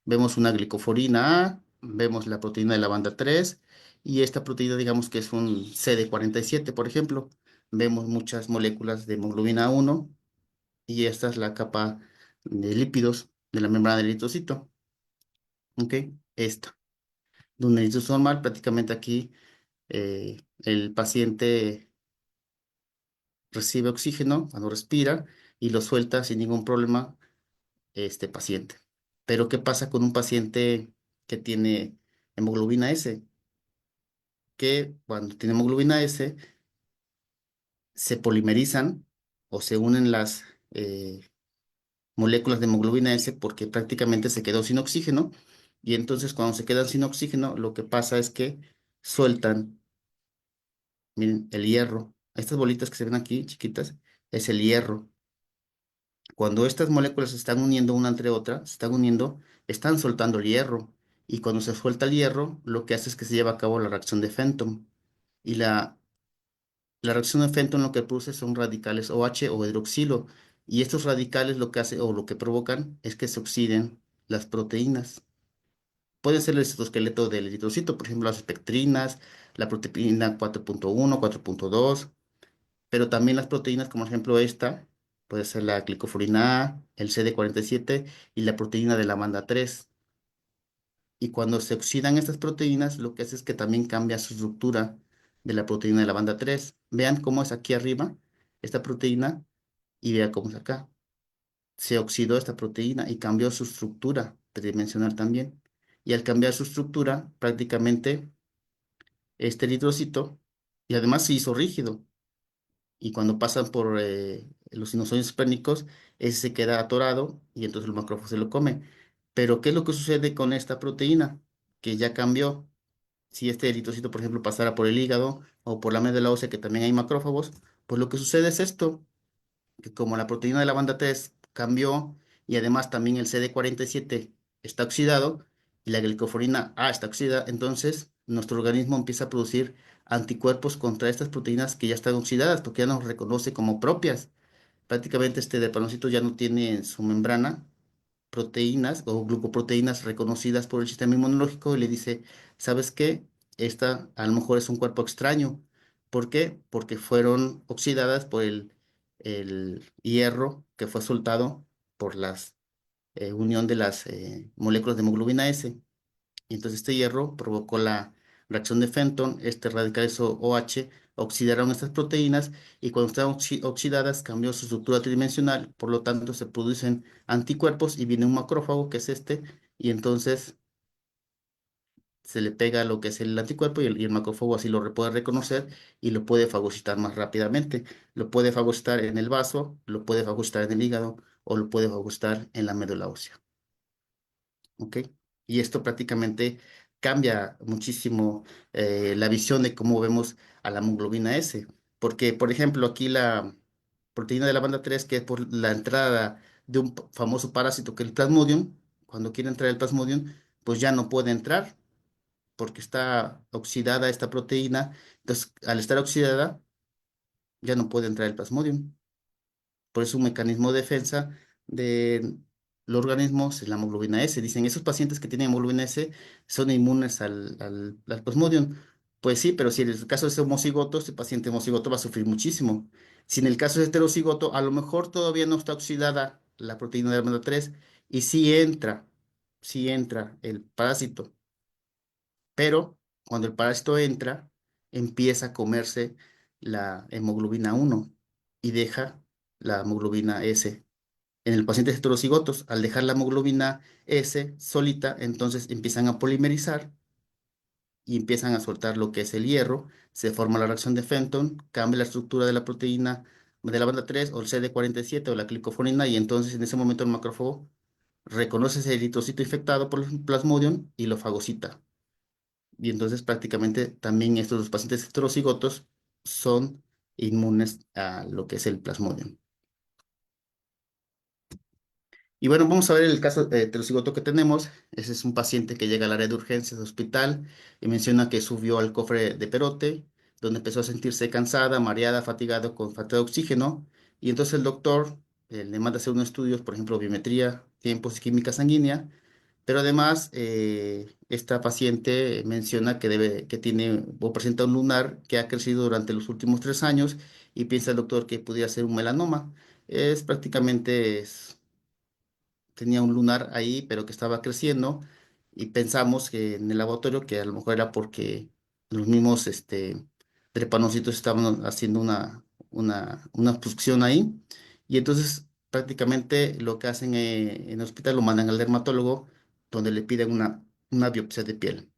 [SPEAKER 2] Vemos una glicoforina A, vemos la proteína de la banda 3 y esta proteína digamos que es un CD47, por ejemplo. Vemos muchas moléculas de hemoglobina 1 y esta es la capa de lípidos de la membrana del eritrocito. ¿Ok? Esta. De un eritrocito normal, prácticamente aquí el paciente recibe oxígeno cuando respira y lo suelta sin ningún problema este paciente. Pero ¿qué pasa con un paciente que tiene hemoglobina S? Que cuando tiene hemoglobina S se polimerizan o se unen las moléculas de hemoglobina S porque prácticamente se quedó sin oxígeno y entonces cuando se quedan sin oxígeno lo que pasa es que sueltan, miren, el hierro. Estas bolitas que se ven aquí, chiquitas, es el hierro. Cuando estas moléculas se están uniendo una entre otra, se están uniendo, están soltando el hierro. Y cuando se suelta el hierro, lo que hace es que se lleva a cabo la reacción de Fenton. Y la reacción de Fenton lo que produce son radicales OH o hidroxilo. Y estos radicales lo que hace o lo que provocan es que se oxiden las proteínas. Puede ser el citoesqueleto del eritrocito, por ejemplo, las pectrinas, la proteína 4.1, 4.2, pero también las proteínas, como por ejemplo esta, puede ser la glicoforina A, el CD47 y la proteína de la banda 3. Y cuando se oxidan estas proteínas, lo que hace es que también cambia su estructura de la proteína de la banda 3. Vean cómo es aquí arriba esta proteína y vean cómo es acá. Se oxidó esta proteína y cambió su estructura tridimensional también. Y al cambiar su estructura, prácticamente este eritrocito, y además se hizo rígido. Y cuando pasan por los sinusoides esplénicos, ese se queda atorado y entonces el macrófago se lo come. Pero ¿qué es lo que sucede con esta proteína? Que ya cambió. Si este eritrocito, por ejemplo, pasara por el hígado o por la médula ósea, que también hay macrófagos, pues lo que sucede es esto, que como la proteína de la banda 3 cambió y además también el CD47 está oxidado y la glicoforina A está oxidada, entonces nuestro organismo empieza a producir anticuerpos contra estas proteínas que ya están oxidadas porque ya nos reconoce como propias. Prácticamente este drepanocyto ya no tiene en su membrana proteínas o glucoproteínas reconocidas por el sistema inmunológico y le dice, ¿sabes qué? Esta a lo mejor es un cuerpo extraño. ¿Por qué? Porque fueron oxidadas por el hierro que fue soltado por la unión de las moléculas de hemoglobina S. Y entonces este hierro provocó la reacción de Fenton, este radicales OH oxidaron estas proteínas y cuando están oxidadas cambió su estructura tridimensional, por lo tanto se producen anticuerpos y viene un macrófago que es este y entonces se le pega lo que es el anticuerpo y el macrófago así lo puede reconocer y lo puede fagocitar más rápidamente. Lo puede fagocitar en el vaso, lo puede fagocitar en el hígado o lo puede fagocitar en la médula ósea. ¿Ok? Y esto prácticamente cambia muchísimo la visión de cómo vemos a la hemoglobina S. Porque, por ejemplo, aquí la proteína de la banda 3 que es por la entrada de un famoso parásito que es el Plasmodium, cuando quiere entrar el Plasmodium, pues ya no puede entrar porque está oxidada esta proteína. Entonces, al estar oxidada, ya no puede entrar el Plasmodium. Por eso un mecanismo de defensa de los organismos es la hemoglobina S. Dicen, esos pacientes que tienen hemoglobina S son inmunes al Plasmodium. Pues sí, pero si en el caso es homocigoto, este paciente homocigoto va a sufrir muchísimo. Si en el caso es heterocigoto, a lo mejor todavía no está oxidada la proteína de la banda 3 y sí entra el parásito. Pero cuando el parásito entra, empieza a comerse la hemoglobina 1 y deja la hemoglobina S. En el paciente heterocigotos, al dejar la hemoglobina S solita, entonces empiezan a polimerizar y empiezan a soltar lo que es el hierro, se forma la reacción de Fenton, cambia la estructura de la proteína de la banda 3 o el CD47 o la glicofonina y entonces en ese momento el macrófago reconoce ese eritrocito infectado por el Plasmodium y lo fagocita. Y entonces prácticamente también estos los pacientes heterocigotos son inmunes a lo que es el Plasmodium. Y bueno, vamos a ver el caso heterocigoto que tenemos. Ese es un paciente que llega al área de urgencias del hospital y menciona que subió al cofre de Perote, donde empezó a sentirse cansada, mareada, fatigada, con falta de oxígeno. Y entonces el doctor le manda a hacer unos estudios, por ejemplo, biometría, tiempos y química sanguínea. Pero además, esta paciente menciona que tiene o presenta un lunar que ha crecido durante los últimos 3 años y piensa el doctor que pudiera ser un melanoma. Es prácticamente, tenía un lunar ahí, pero que estaba creciendo y pensamos que en el laboratorio que a lo mejor era porque los mismos drepanocitos estaban haciendo una obstrucción ahí y entonces prácticamente lo que hacen en el hospital lo mandan al dermatólogo donde le piden una biopsia de piel.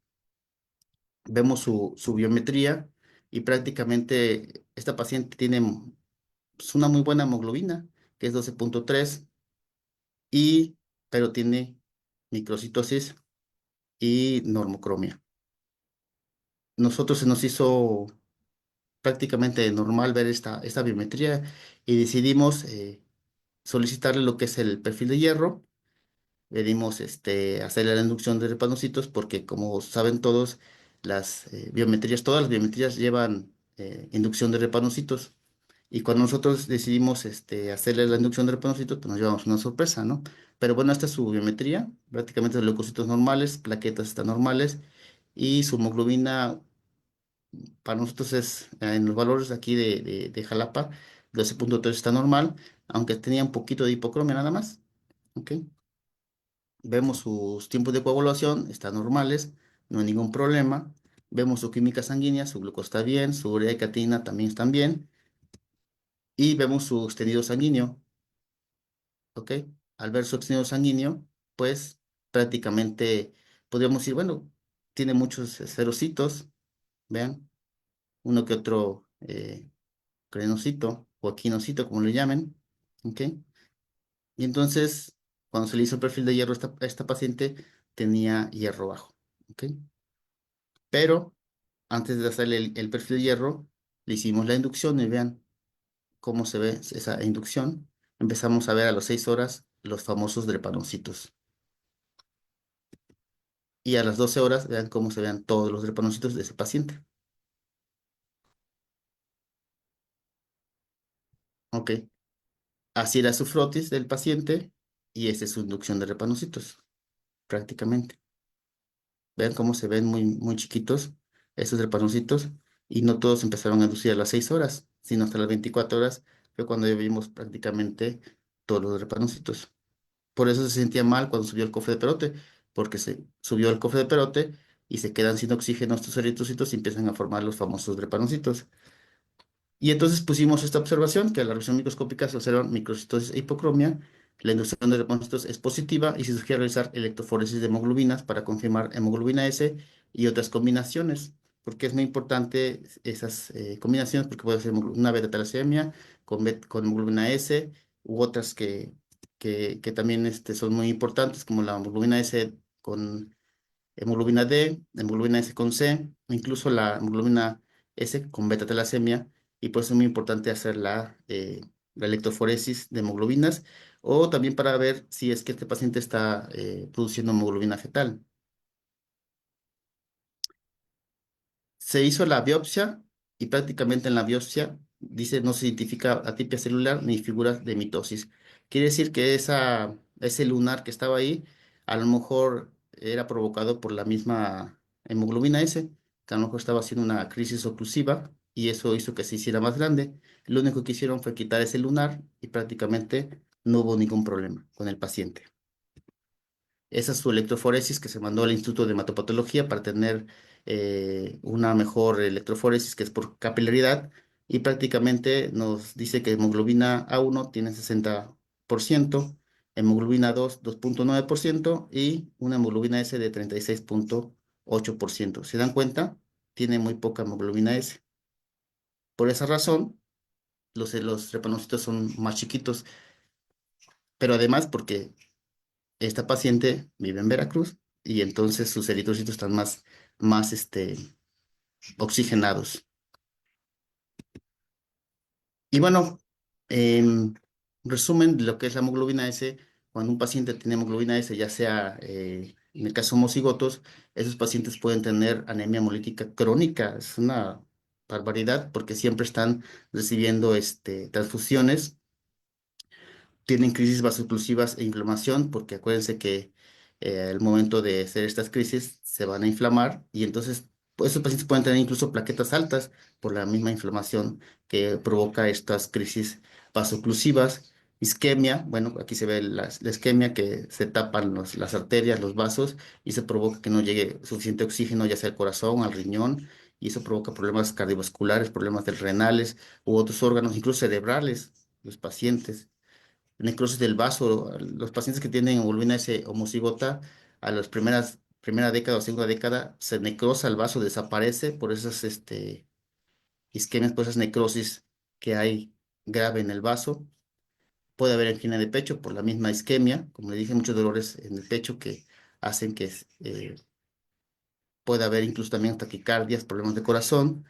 [SPEAKER 2] Vemos su biometría y prácticamente esta paciente tiene pues, una muy buena hemoglobina, que es 12,3 y, pero tiene microcitosis y normocromia. Nosotros se nos hizo prácticamente normal ver esta biometría y decidimos solicitarle lo que es el perfil de hierro. Le dimos hacerle la inducción de repanocitos porque como saben todos, todas las biometrías llevan inducción de repanocitos. Y cuando nosotros decidimos hacerle la inducción de repanocitos, pues nos llevamos una sorpresa, ¿no? Pero bueno, esta es su biometría, prácticamente los leucocitos normales, plaquetas están normales, y su hemoglobina para nosotros es, en los valores aquí de Jalapa, 12,3 está normal, aunque tenía un poquito de hipocromia nada más, ¿ok? Vemos sus tiempos de coagulación, están normales, no hay ningún problema. Vemos su química sanguínea, su glucosa está bien, su urea y creatinina también están bien. Y vemos su extendido sanguíneo, ¿ok? Al ver su extendido sanguíneo, pues prácticamente podríamos decir, bueno, tiene muchos esferocitos, vean, uno que otro crenocito o equinocito, como le llamen, ¿ok? Y entonces, cuando se le hizo el perfil de hierro a esta paciente, tenía hierro bajo, ¿ok? Pero antes de hacerle el perfil de hierro, le hicimos la inducción y vean cómo se ve esa inducción. Empezamos a ver a las 6 horas los famosos drepanocitos. Y a las 12 horas, vean cómo se vean todos los drepanocitos de ese paciente. ¿Ok? Así era su frotis del paciente y esta es su inducción de drepanocitos, prácticamente. Vean cómo se ven muy, muy chiquitos esos drepanocitos y no todos empezaron a inducir a las 6 horas, sino hasta las 24 horas fue cuando ya vimos prácticamente todos los drepanocitos. Por eso se sentía mal cuando subió el cofre de perote, porque se subió el cofre de perote y se quedan sin oxígeno estos eritrocitos y empiezan a formar los famosos drepanocitos. Y entonces pusimos esta observación, que a la revisión microscópica se observan microcitosis e hipocromia, la inducción de depósitos es positiva y se sugiere realizar electroforesis de hemoglobinas para confirmar hemoglobina S y otras combinaciones, porque es muy importante esas combinaciones, porque puede ser una beta-talasemia con hemoglobina S u otras que también son muy importantes, como la hemoglobina S con hemoglobina D, hemoglobina S con C, incluso la hemoglobina S con beta-talasemia, y por eso es muy importante hacer la electroforesis de hemoglobinas, o también para ver si es que este paciente está produciendo hemoglobina fetal. Se hizo la biopsia y prácticamente en la biopsia dice no se identifica atipia celular ni figuras de mitosis. Quiere decir que ese lunar que estaba ahí a lo mejor era provocado por la misma hemoglobina S, que a lo mejor estaba haciendo una crisis oclusiva y eso hizo que se hiciera más grande. Lo único que hicieron fue quitar ese lunar y prácticamente no hubo ningún problema con el paciente. Esa es su electroforesis que se mandó al Instituto de Hematopatología para tener una mejor electroforesis que es por capilaridad y prácticamente nos dice que hemoglobina A1 tiene 60%, hemoglobina 2 2,9% y una hemoglobina S de 36,8%. ¿Se dan cuenta? Tiene muy poca hemoglobina S. Por esa razón, los trepanocitos son más chiquitos, pero además porque esta paciente vive en Veracruz y entonces sus eritrocitos están más oxigenados. Y bueno, en resumen de lo que es la hemoglobina S, cuando un paciente tiene hemoglobina S, ya sea en el caso de homocigotos, esos pacientes pueden tener anemia hemolítica crónica. Es una barbaridad porque siempre están recibiendo transfusiones, tienen crisis vasoclusivas e inflamación, porque acuérdense que al momento de hacer estas crisis se van a inflamar y entonces pues, esos pacientes pueden tener incluso plaquetas altas por la misma inflamación que provoca estas crisis vasoclusivas. Isquemia, bueno, aquí se ve la isquemia que se tapan las arterias, los vasos y se provoca que no llegue suficiente oxígeno ya sea al corazón, al riñón y eso provoca problemas cardiovasculares, problemas del renales u otros órganos, incluso cerebrales, los pacientes. Necrosis del vaso, los pacientes que tienen hemoglobina S homocigota, a las primera década o segunda década, se necrosa el vaso, desaparece por esas isquemias, por esas necrosis que hay grave en el vaso. Puede haber angina de pecho por la misma isquemia, como le dije, muchos dolores en el pecho que hacen que pueda haber incluso también taquicardias, problemas de corazón,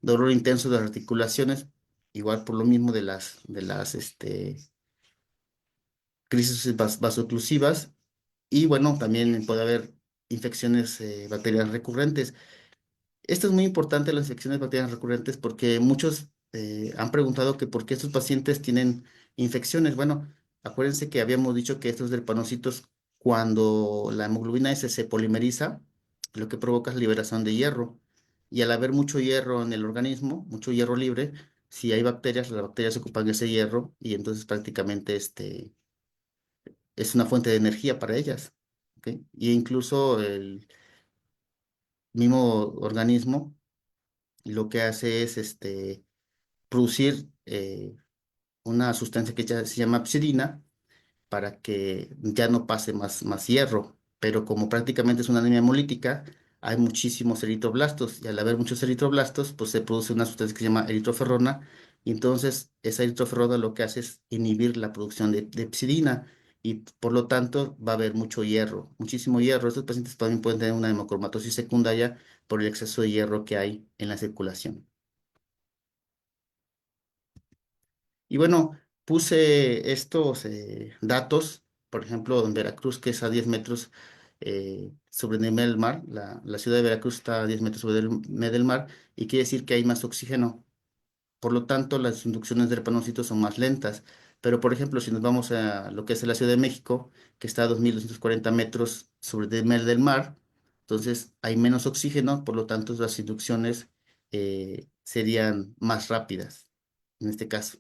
[SPEAKER 2] dolor intenso de las articulaciones, igual por lo mismo de las crisis vasoclusivas y bueno, también puede haber infecciones bacterianas recurrentes. Esto es muy importante, las infecciones bacterianas recurrentes, porque muchos han preguntado que por qué estos pacientes tienen infecciones. Bueno, acuérdense que habíamos dicho que estos drepanocytos, cuando la hemoglobina S se polimeriza, lo que provoca es liberación de hierro. Y al haber mucho hierro en el organismo, mucho hierro libre, si hay bacterias, las bacterias ocupan ese hierro y entonces prácticamente es una fuente de energía para ellas. ¿Ok? Y incluso el mismo organismo lo que hace es producir una sustancia que ya se llama psirina para que ya no pase más hierro. Pero como prácticamente es una anemia hemolítica, hay muchísimos eritroblastos y al haber muchos eritroblastos, pues se produce una sustancia que se llama eritroferrona y entonces esa eritroferrona lo que hace es inhibir la producción de psirina y por lo tanto va a haber mucho hierro, muchísimo hierro. Estos pacientes también pueden tener una hemocromatosis secundaria por el exceso de hierro que hay en la circulación. Y bueno, puse estos datos, por ejemplo, en Veracruz, que es a 10 metros sobre el nivel del mar, la ciudad de Veracruz está a 10 metros sobre el nivel del mar, y quiere decir que hay más oxígeno. Por lo tanto, las inducciones de drepanocitos son más lentas. Pero, por ejemplo, si nos vamos a lo que es la Ciudad de México, que está a 2.240 metros sobre el nivel del mar, entonces hay menos oxígeno, por lo tanto, las inducciones serían más rápidas en este caso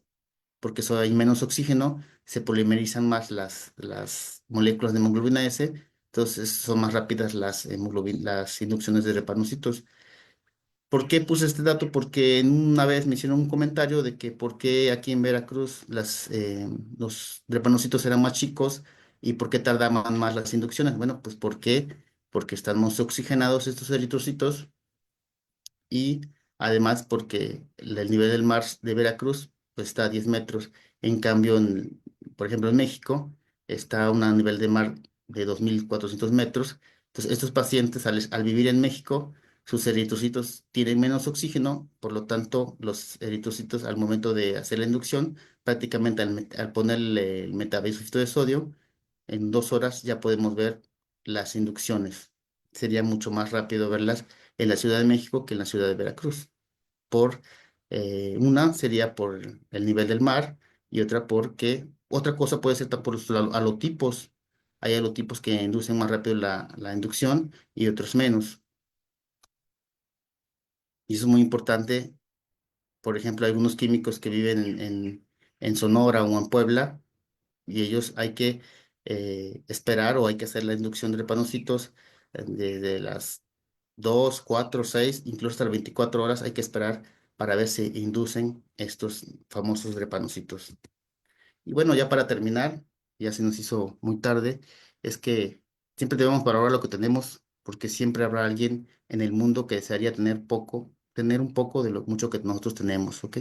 [SPEAKER 2] porque hay menos oxígeno, se polimerizan más las moléculas de hemoglobina S, entonces son más rápidas las inducciones de drepanocitos. ¿Por qué puse este dato? Porque una vez me hicieron un comentario de que por qué aquí en Veracruz los drepanocitos eran más chicos y por qué tardaban más las inducciones. Bueno, pues ¿por qué? Porque están más oxigenados estos eritrocitos y además porque el nivel del mar de Veracruz pues, está a 10 metros. En cambio, por ejemplo, en México está a un nivel de mar de 2.400 metros. Entonces, estos pacientes al vivir en México, sus eritrocitos tienen menos oxígeno, por lo tanto, los eritrocitos al momento de hacer la inducción, prácticamente al ponerle el metabisulfito de sodio, en 2 horas ya podemos ver las inducciones. Sería mucho más rápido verlas en la Ciudad de México que en la ciudad de Veracruz. Una sería por el nivel del mar y otra porque otra cosa puede ser por los halotipos. Hay halotipos que inducen más rápido la inducción y otros menos. Y eso es muy importante. Por ejemplo, hay algunos químicos que viven en Sonora o en Puebla y ellos hay que esperar o hay que hacer la inducción de drepanocitos desde las 2, 4, 6, incluso hasta las 24 horas hay que esperar para ver si inducen estos famosos drepanocitos. Y bueno, ya para terminar, ya se nos hizo muy tarde, es que siempre debemos valorar lo que tenemos, porque siempre habrá alguien en el mundo que desearía tener un poco de lo mucho que nosotros tenemos, ¿ok?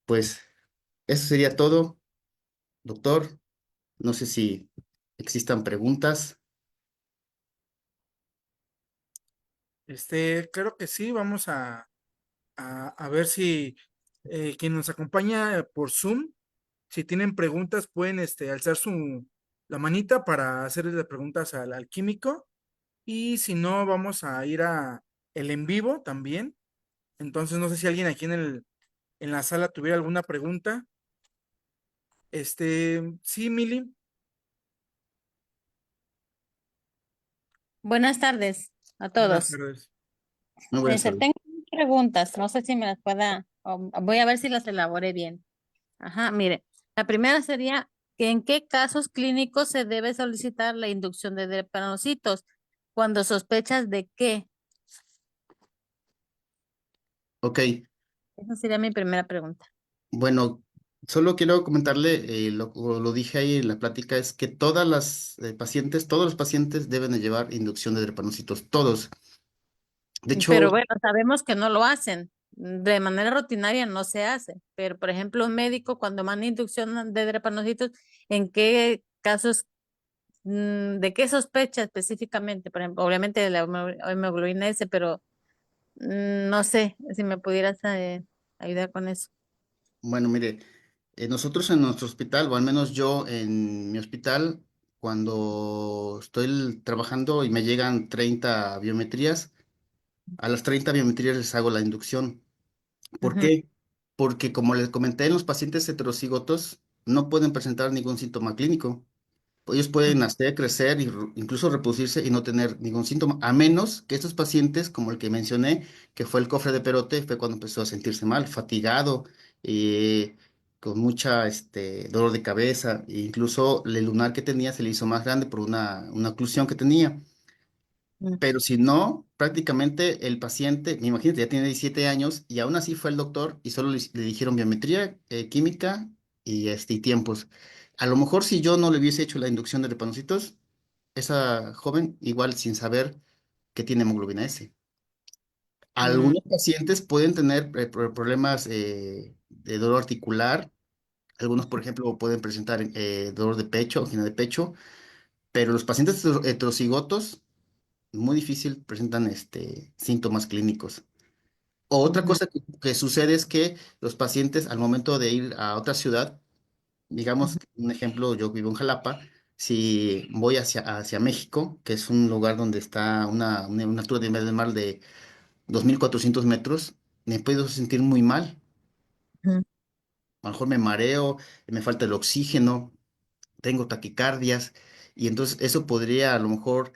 [SPEAKER 2] Pues eso sería todo, doctor. No sé si existan preguntas.
[SPEAKER 1] Claro que sí, vamos a ver si quien nos acompaña por Zoom, si tienen preguntas, pueden alzar la manita para hacerle preguntas al químico. Y si no, vamos a ir a el en vivo también. Entonces, no sé si alguien aquí en la sala tuviera alguna pregunta. Sí, Mili.
[SPEAKER 3] Buenas tardes a
[SPEAKER 1] Buenas
[SPEAKER 3] todos.
[SPEAKER 1] tardes.
[SPEAKER 2] Muy buenas tardes.
[SPEAKER 3] Tengo preguntas, no sé si me las pueda, voy a ver si las elaboré bien. Ajá, mire, la primera sería que en qué casos clínicos se debe solicitar la inducción de drepanocytos cuando sospechas de qué.
[SPEAKER 2] Ok,
[SPEAKER 3] Esa sería mi primera pregunta.
[SPEAKER 2] bueno, solo quiero comentarle, lo dije ahí en la plática, es que todas las pacientes, todos los pacientes deben de llevar inducción de drepanocitos, todos. De
[SPEAKER 3] Pero
[SPEAKER 2] hecho,
[SPEAKER 3] bueno, sabemos que no lo hacen. De manera rutinaria no se hace. Pero, por ejemplo, un médico cuando manda inducción de drepanocytos, ¿en qué casos ¿de qué sospecha específicamente? Por ejemplo, obviamente de la hemoglobina S, pero no sé si me pudieras ayudar con eso.
[SPEAKER 2] bueno, mire, nosotros en nuestro hospital, o al menos yo en mi hospital, cuando estoy trabajando y me llegan 30 biometrías, a las 30 biometrías les hago la inducción. ¿Por
[SPEAKER 3] Ujú,
[SPEAKER 2] qué? Porque como les comenté, en los pacientes heterocigotos no pueden presentar ningún síntoma clínico. Ellos pueden nacer, crecer y incluso reproducirse y no tener ningún síntoma, a menos que estos pacientes, como el que mencioné, que fue el cofre de Perote, fue cuando empezó a sentirse mal, fatigado, con mucha dolor de cabeza, e incluso el lunar que tenía se le hizo más grande por una oclusión que tenía.
[SPEAKER 3] ujú,
[SPEAKER 2] Pero si no, prácticamente el paciente, me imagino, ya tiene 17 años y aún así fue el doctor y solo le dijeron biometría, química y tiempos. A lo mejor si yo no le hubiese hecho la inducción de repanocitos, esa joven igual sin saber que tiene hemoglobina S.
[SPEAKER 3] mm,
[SPEAKER 2] Algunos pacientes pueden tener problemas de dolor articular, algunos, por ejemplo, pueden presentar dolor de pecho, angina de pecho, pero los pacientes heterocigotos muy difícil presentan síntomas clínicos. Otra
[SPEAKER 3] ujú,
[SPEAKER 2] cosa que sucede es que los pacientes al momento de ir a otra ciudad, digamos,
[SPEAKER 3] ujú,
[SPEAKER 2] un ejemplo, yo vivo en Jalapa, si voy hacia México, que es un lugar donde está una altura de nivel del mar de 2.400 metros, me puedo sentir muy mal.
[SPEAKER 3] ujú,
[SPEAKER 2] A lo mejor me mareo, me falta el oxígeno, tengo taquicardias y entonces eso podría a lo mejor,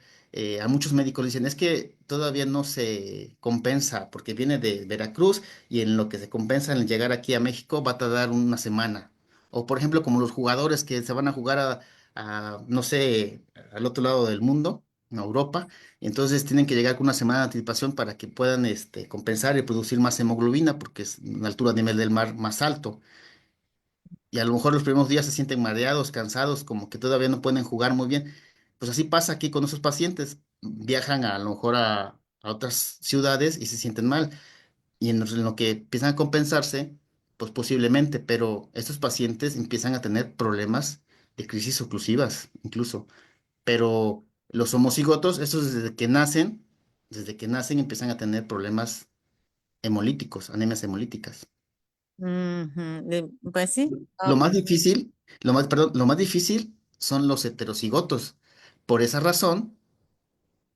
[SPEAKER 2] a muchos médicos le dicen, es que todavía no se compensa porque viene de Veracruz y en lo que se compensa en llegar aquí a México va a tardar una semana. O por ejemplo, como los jugadores que se van a jugar no sé, al otro lado del mundo, en Europa, y entonces tienen que llegar con una semana de anticipación para que puedan compensar y producir más hemoglobina porque es una altura de nivel del mar más alto y a lo mejor los primeros días se sienten mareados, cansados, como que todavía no pueden jugar muy bien. Pues así pasa aquí con nuestros pacientes. Viajan a lo mejor a otras ciudades y se sienten mal. Y en lo que empiezan a compensarse, pues posiblemente, pero estos pacientes empiezan a tener problemas de crisis oclusivas, incluso. Pero los homocigotos, estos desde que nacen empiezan a tener problemas hemolíticos, anemias hemolíticas.
[SPEAKER 3] ujú. Pues sí,
[SPEAKER 2] Lo
[SPEAKER 3] ok.
[SPEAKER 2] más difícil, perdón, lo más difícil son los heterocigotos. Por esa razón,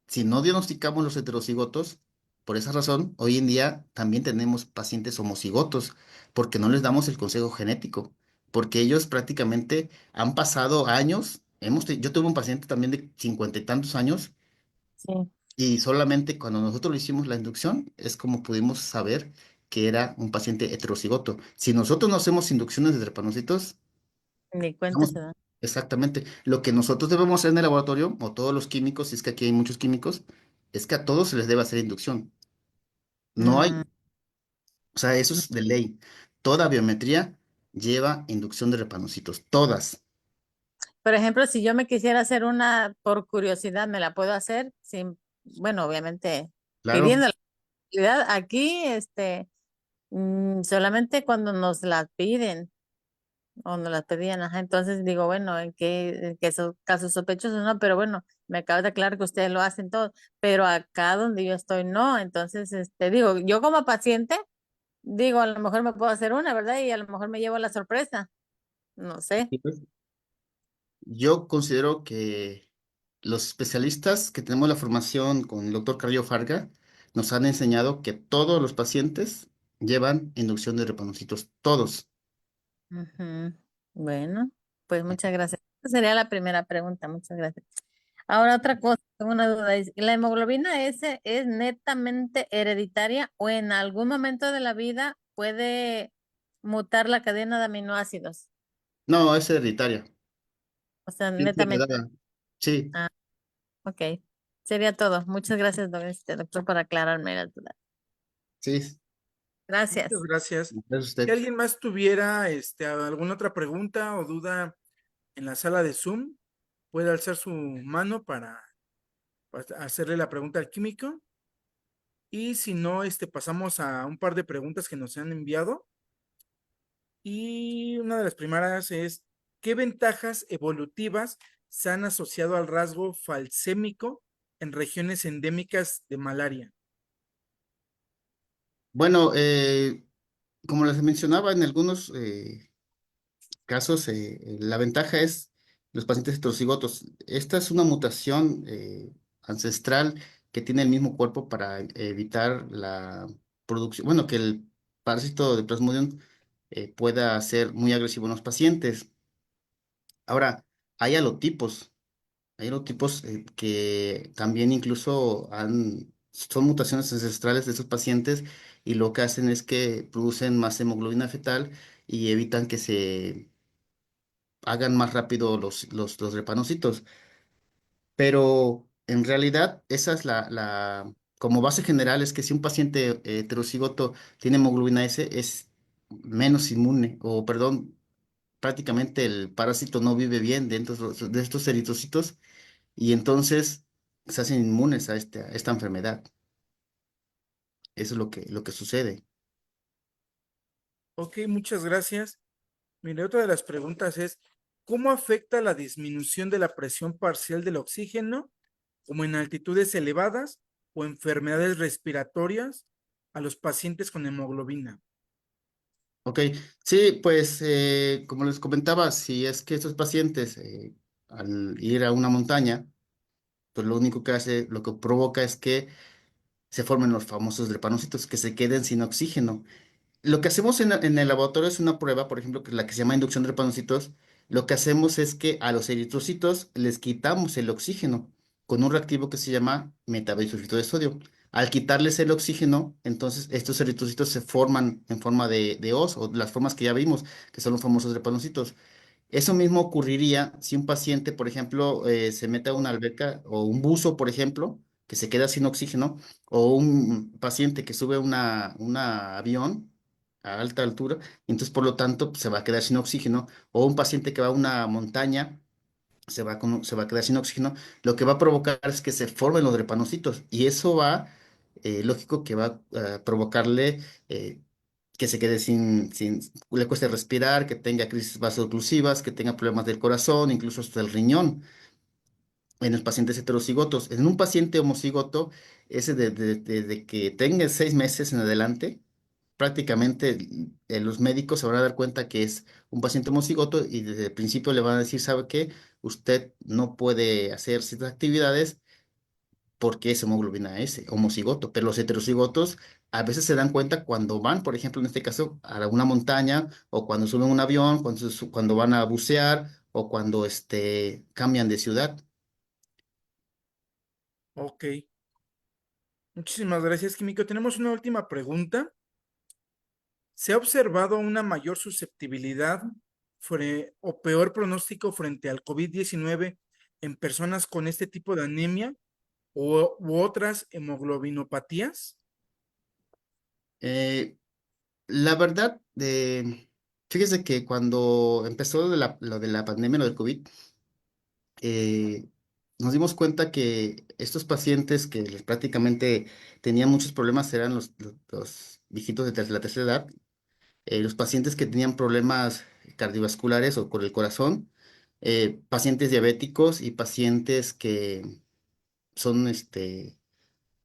[SPEAKER 2] si no diagnosticamos los heterocigotos, por esa razón, hoy en día también tenemos pacientes homocigotos, porque no les damos el consejo genético, porque ellos prácticamente han pasado años. Yo tuve un paciente también de 50 y tantos años
[SPEAKER 3] Sí,
[SPEAKER 2] y solamente cuando nosotros le hicimos la inducción es como pudimos saber que era un paciente heterocigoto. Si nosotros no hacemos inducciones de drepanocitos,
[SPEAKER 3] ni cuenta
[SPEAKER 2] vamos,
[SPEAKER 3] se da.
[SPEAKER 2] exactamente. Lo que nosotros debemos hacer en el laboratorio, o todos los químicos, si es que aquí hay muchos químicos, es que a todos se les debe hacer inducción. No
[SPEAKER 3] Mm,
[SPEAKER 2] hay, o sea, eso es de ley. Toda biometría lleva inducción de repanocitos, todas.
[SPEAKER 3] Por ejemplo, si yo me quisiera hacer una por curiosidad, ¿me la puedo hacer? Sin, bueno, obviamente
[SPEAKER 2] Claro.
[SPEAKER 3] pidiendo la curiosidad. Aquí, solamente cuando nos la piden. O no las pedían, ajá. Entonces digo, bueno, en qué esos casos sospechosos no, pero bueno, me acaba de aclarar que ustedes lo hacen todo, pero acá donde yo estoy no. Entonces, digo, yo como paciente, digo, a lo mejor me puedo hacer una, ¿verdad? Y a lo mejor me llevo la sorpresa, no sé.
[SPEAKER 2] Y pues, yo considero que los especialistas que tenemos la formación con el doctor Carrillo Farga nos han enseñado que todos los pacientes llevan inducción de repanocitos, todos.
[SPEAKER 3] Ujú. Bueno, pues muchas gracias. Esa sería la primera pregunta, muchas gracias. Ahora otra cosa, tengo una duda. ¿La hemoglobina S es netamente hereditaria o en algún momento de la vida puede mutar la cadena de aminoácidos?
[SPEAKER 2] No, es hereditaria.
[SPEAKER 3] O sea,
[SPEAKER 2] Sí, es
[SPEAKER 3] netamente.
[SPEAKER 2] heredada. Sí,
[SPEAKER 3] Ah, ok. Sería todo. Muchas gracias, doctor, por aclararme las dudas.
[SPEAKER 2] sí,
[SPEAKER 1] Muchas
[SPEAKER 3] Gracias.
[SPEAKER 1] gracias.
[SPEAKER 2] es
[SPEAKER 1] Si
[SPEAKER 2] usted.
[SPEAKER 1] alguien más tuviera alguna otra pregunta o duda en la sala de Zoom, puede alzar su mano para hacerle la pregunta al químico. Y si no, pasamos a un par de preguntas que nos han enviado. Y una de las primeras es, ¿qué ventajas evolutivas se han asociado al rasgo falsémico en regiones endémicas de malaria?
[SPEAKER 2] Bueno, como les mencionaba, en algunos casos la ventaja es los pacientes heterocigotos. Esta es una mutación ancestral que tiene el mismo cuerpo para evitar la producción, bueno, que el parásito de Plasmodium pueda ser muy agresivo en los pacientes. Ahora, hay alotipos. Hay tipos que también incluso son mutaciones ancestrales de esos pacientes y lo que hacen es que producen más hemoglobina fetal y evitan que se hagan más rápido los drepanocitos. Pero en realidad esa es como base general es que si un paciente heterocigoto tiene hemoglobina S es menos inmune o perdón, prácticamente el parásito no vive bien dentro de estos eritrocitos y entonces se hacen inmunes a esta enfermedad. Eso es lo que sucede.
[SPEAKER 1] Ok, muchas gracias. Mire, otra de las preguntas es, ¿cómo afecta la disminución de la presión parcial del oxígeno, como en altitudes elevadas o enfermedades respiratorias, a los pacientes con hemoglobina?
[SPEAKER 2] Ok, sí, pues como les comentaba, si es que estos pacientes al ir a una montaña, pues lo único que hace, lo que provoca es que se formen los famosos drepanocitos, que se queden sin oxígeno. Lo que hacemos en el laboratorio es una prueba, por ejemplo, que es la que se llama inducción de drepanocitos. Lo que hacemos es que a los eritrocitos les quitamos el oxígeno con un reactivo que se llama metabisulfito de sodio. Al quitarles el oxígeno, entonces estos eritrocitos se forman en forma de os o las formas que ya vimos, que son los famosos drepanocitos. Eso mismo ocurriría si un paciente, por ejemplo, se mete a una alberca o un buzo, por ejemplo, que se queda sin oxígeno, o un paciente que sube una avión a alta altura, y entonces por lo tanto pues, se va a quedar sin oxígeno, o un paciente que va a una montaña se va a quedar sin oxígeno, lo que va a provocar es que se formen los drepanocitos, y eso lógico que va a provocarle eh, que se quede le cueste respirar, que tenga crisis vasoclusivas, que tenga problemas del corazón, incluso hasta el riñón en los pacientes heterocigotos. En un paciente homocigoto, ese de que tenga 6 meses en adelante, prácticamente los médicos se van a dar cuenta que es un paciente homocigoto y desde el principio le van a decir, ¿sabe qué? Usted no puede hacer ciertas actividades porque es hemoglobina S, homocigoto, pero los heterocigotos a veces se dan cuenta cuando van, por ejemplo, en este caso, a una montaña, o cuando suben a un avión, cuando van a bucear, o cuando cambian de ciudad.
[SPEAKER 1] Ok, muchísimas gracias, químico. Tenemos una última pregunta. ¿Se ha observado una mayor susceptibilidad o peor pronóstico frente al COVID-19 en personas con este tipo de anemia u otras hemoglobinopatías?
[SPEAKER 2] Eh, la verdad, fíjese que cuando empezó lo de la pandemia, lo del COVID, eh, nos dimos cuenta que estos pacientes que prácticamente tenían muchos problemas eran los viejitos de la tercera edad, los pacientes que tenían problemas cardiovasculares o con el corazón, pacientes diabéticos y pacientes que son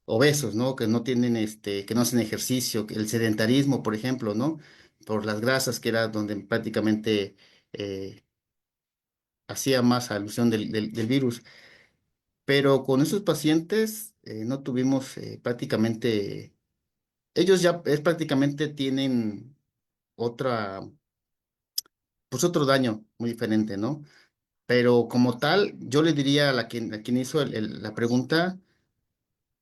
[SPEAKER 2] obesos, ¿no? Que no tienen que no hacen ejercicio, que el sedentarismo, por ejemplo, ¿no? Por las grasas, que era donde prácticamente eh, hacía más alusión del virus. Pero con esos pacientes no tuvimos prácticamente, ellos ya prácticamente tienen otra, pues otro daño muy diferente, ¿no? Pero como tal, yo le diría a quien hizo la pregunta,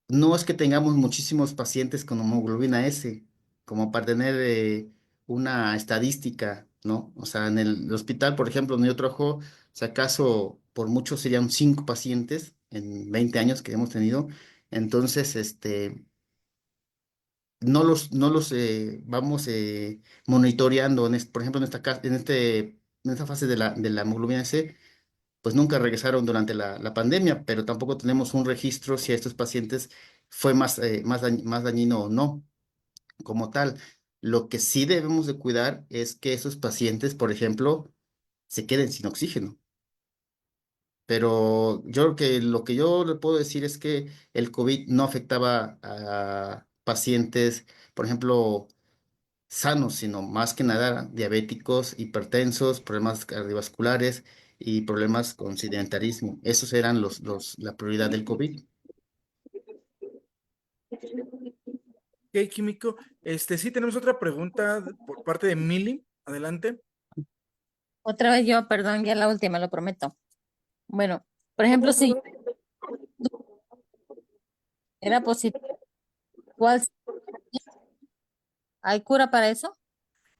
[SPEAKER 2] no es que tengamos muchísimos pacientes con hemoglobina S, como para tener una estadística, ¿no? O sea, en el hospital, por ejemplo, donde yo trabajo, si acaso por mucho serían 5 pacientes en 20 años que hemos tenido. Entonces, no los vamos monitoreando, por ejemplo, en esta fase de la hemoglobina S, pues nunca regresaron durante la pandemia, pero tampoco tenemos un registro si a estos pacientes fue más dañino o no, como tal. Lo que sí debemos de cuidar es que esos pacientes, por ejemplo, se queden sin oxígeno. Pero yo creo que lo que yo le puedo decir es que el COVID no afectaba a pacientes, por ejemplo, sanos, sino más que nada diabéticos, hipertensos, problemas cardiovasculares y problemas con sedentarismo. Esos eran la prioridad del COVID.
[SPEAKER 1] Ok, químico. Sí, tenemos otra pregunta por parte de Mili. Adelante.
[SPEAKER 3] Otra vez yo, perdón, ya la última, lo prometo. Bueno, por ejemplo, si era positivo, ¿cuál hay cura para eso?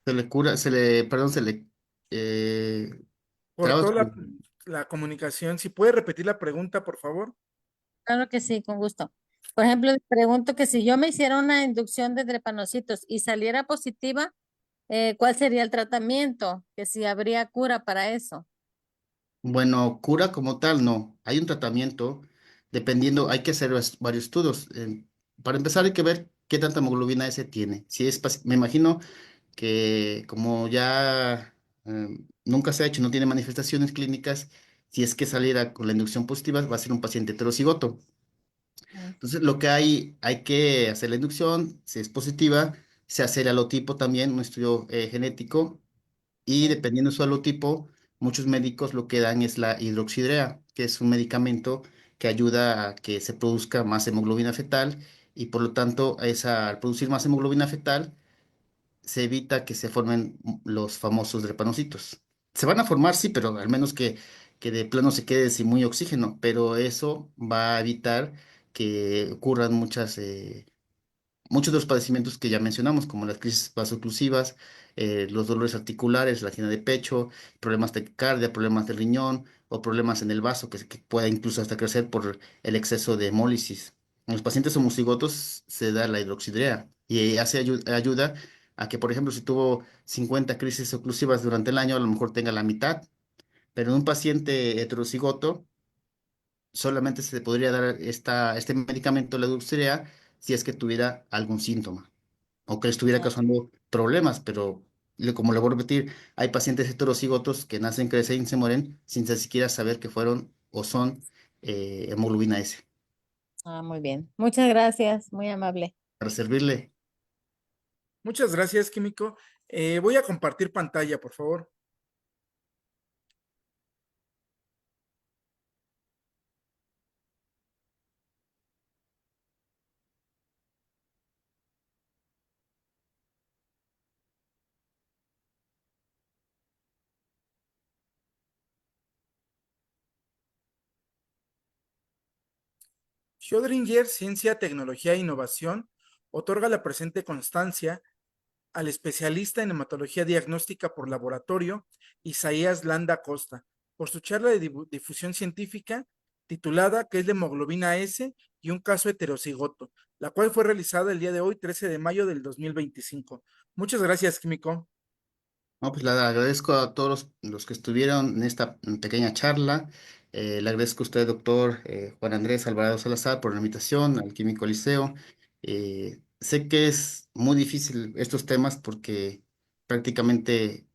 [SPEAKER 2] Perdón, se le eh, traba
[SPEAKER 1] Cortó la,
[SPEAKER 2] su-
[SPEAKER 1] la comunicación. Si puede repetir la pregunta, por favor.
[SPEAKER 3] Claro que sí, con gusto. Por ejemplo, le pregunto que si yo me hiciera una inducción de drepanocitos y saliera positiva, ¿cuál sería el tratamiento? Que si habría cura para eso.
[SPEAKER 2] Bueno, cura como tal, no. Hay un tratamiento, dependiendo, hay que hacer varios estudios. Para empezar, hay que ver qué tanta hemoglobina S tiene. Si es, me imagino que como ya nunca se ha hecho, no tiene manifestaciones clínicas, si es que saliera con la inducción positiva, va a ser un paciente heterocigoto.
[SPEAKER 3] Mm.
[SPEAKER 2] Entonces, hay que hacer la inducción, si es positiva, se hace el halotipo también, un estudio genético, y
[SPEAKER 3] Sí.
[SPEAKER 2] dependiendo de su halotipo, muchos médicos lo que dan es la hidroxidrea, que es un medicamento que ayuda a que se produzca más hemoglobina fetal, y por lo tanto, al producir más hemoglobina fetal, se evita que se formen los famosos drepanocitos. Se van a formar, sí, pero al menos que de plano se quede sin muy oxígeno, pero eso va a evitar que ocurran muchos de los padecimientos que ya mencionamos, como las crisis vasoclusivas, los dolores articulares, la angina de pecho, problemas de taquicardia, problemas del riñón o problemas en el vaso que pueda incluso hasta crecer por el exceso de hemólisis. En los pacientes homocigotos se da la hidroxidrea y ayuda a que, por ejemplo, si tuvo 50 crisis oclusivas durante el año, a lo mejor tenga la mitad, pero en un paciente heterocigoto solamente se podría dar este medicamento, la hidroxidrea, si es que tuviera algún síntoma o que le estuviera
[SPEAKER 3] Ah,
[SPEAKER 2] causando problemas, pero como le voy a repetir, hay pacientes heterocigotos que nacen, crecen y se mueren sin tan siquiera saber que fueron o son hemoglobina S.
[SPEAKER 3] muy bien. Muchas gracias, muy amable.
[SPEAKER 2] Para servirle,
[SPEAKER 1] Muchas gracias, químico. Voy a compartir pantalla, por favor. Schrödinger Ciencia, Tecnología e Innovación otorga la presente constancia al especialista en hematología diagnóstica por laboratorio, Isaías Landa Costa, por su charla de difusión científica titulada ¿Qué es la hemoglobina S? Y un caso heterocigoto, la cual fue realizada el día de hoy, 13 de mayo del 2025. Muchas gracias, químico.
[SPEAKER 2] no, pues le agradezco a todos los que estuvieron en esta pequeña charla. Le agradezco a usted, doctor Juan Andrés Alvarado Salazar, por la invitación al Químico Liceo. Sé que es muy difícil estos temas porque prácticamente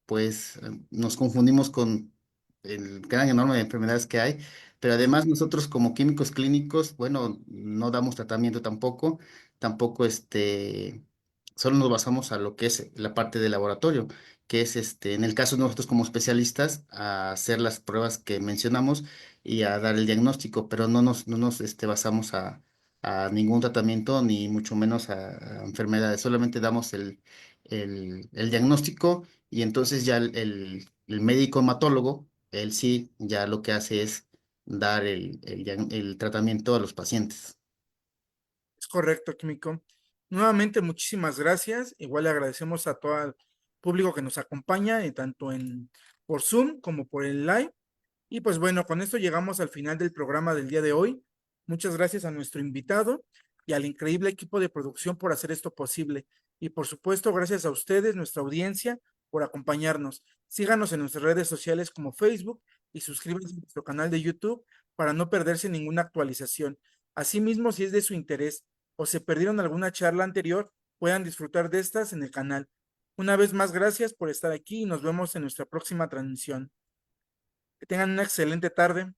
[SPEAKER 2] pues nos confundimos con el gran enorme de enfermedades que hay, pero además nosotros como químicos clínicos, bueno, no damos tratamiento tampoco solo nos basamos a lo que es la parte de laboratorio, que es en el caso de nosotros como especialistas, a hacer las pruebas que mencionamos y a dar el diagnóstico, pero no nos basamos a ningún tratamiento ni mucho menos a enfermedades, solamente damos el diagnóstico y entonces ya el médico hematólogo Él sí, ya lo que hace es dar el tratamiento a los pacientes.
[SPEAKER 1] Es correcto, Químico. Nuevamente, muchísimas gracias. Igual le agradecemos a todo el público que nos acompaña, tanto por Zoom como por el live. Y pues bueno, con esto llegamos al final del programa del día de hoy. Muchas gracias a nuestro invitado y al increíble equipo de producción por hacer esto posible. Y por supuesto, gracias a ustedes, nuestra audiencia, por acompañarnos. Síganos en nuestras redes sociales como Facebook y suscríbanse a nuestro canal de YouTube para no perderse ninguna actualización. Asimismo, si es de su interés o se perdieron alguna charla anterior, puedan disfrutar de estas en el canal. Una vez más, gracias por estar aquí y nos vemos en nuestra próxima transmisión. Que tengan una excelente tarde.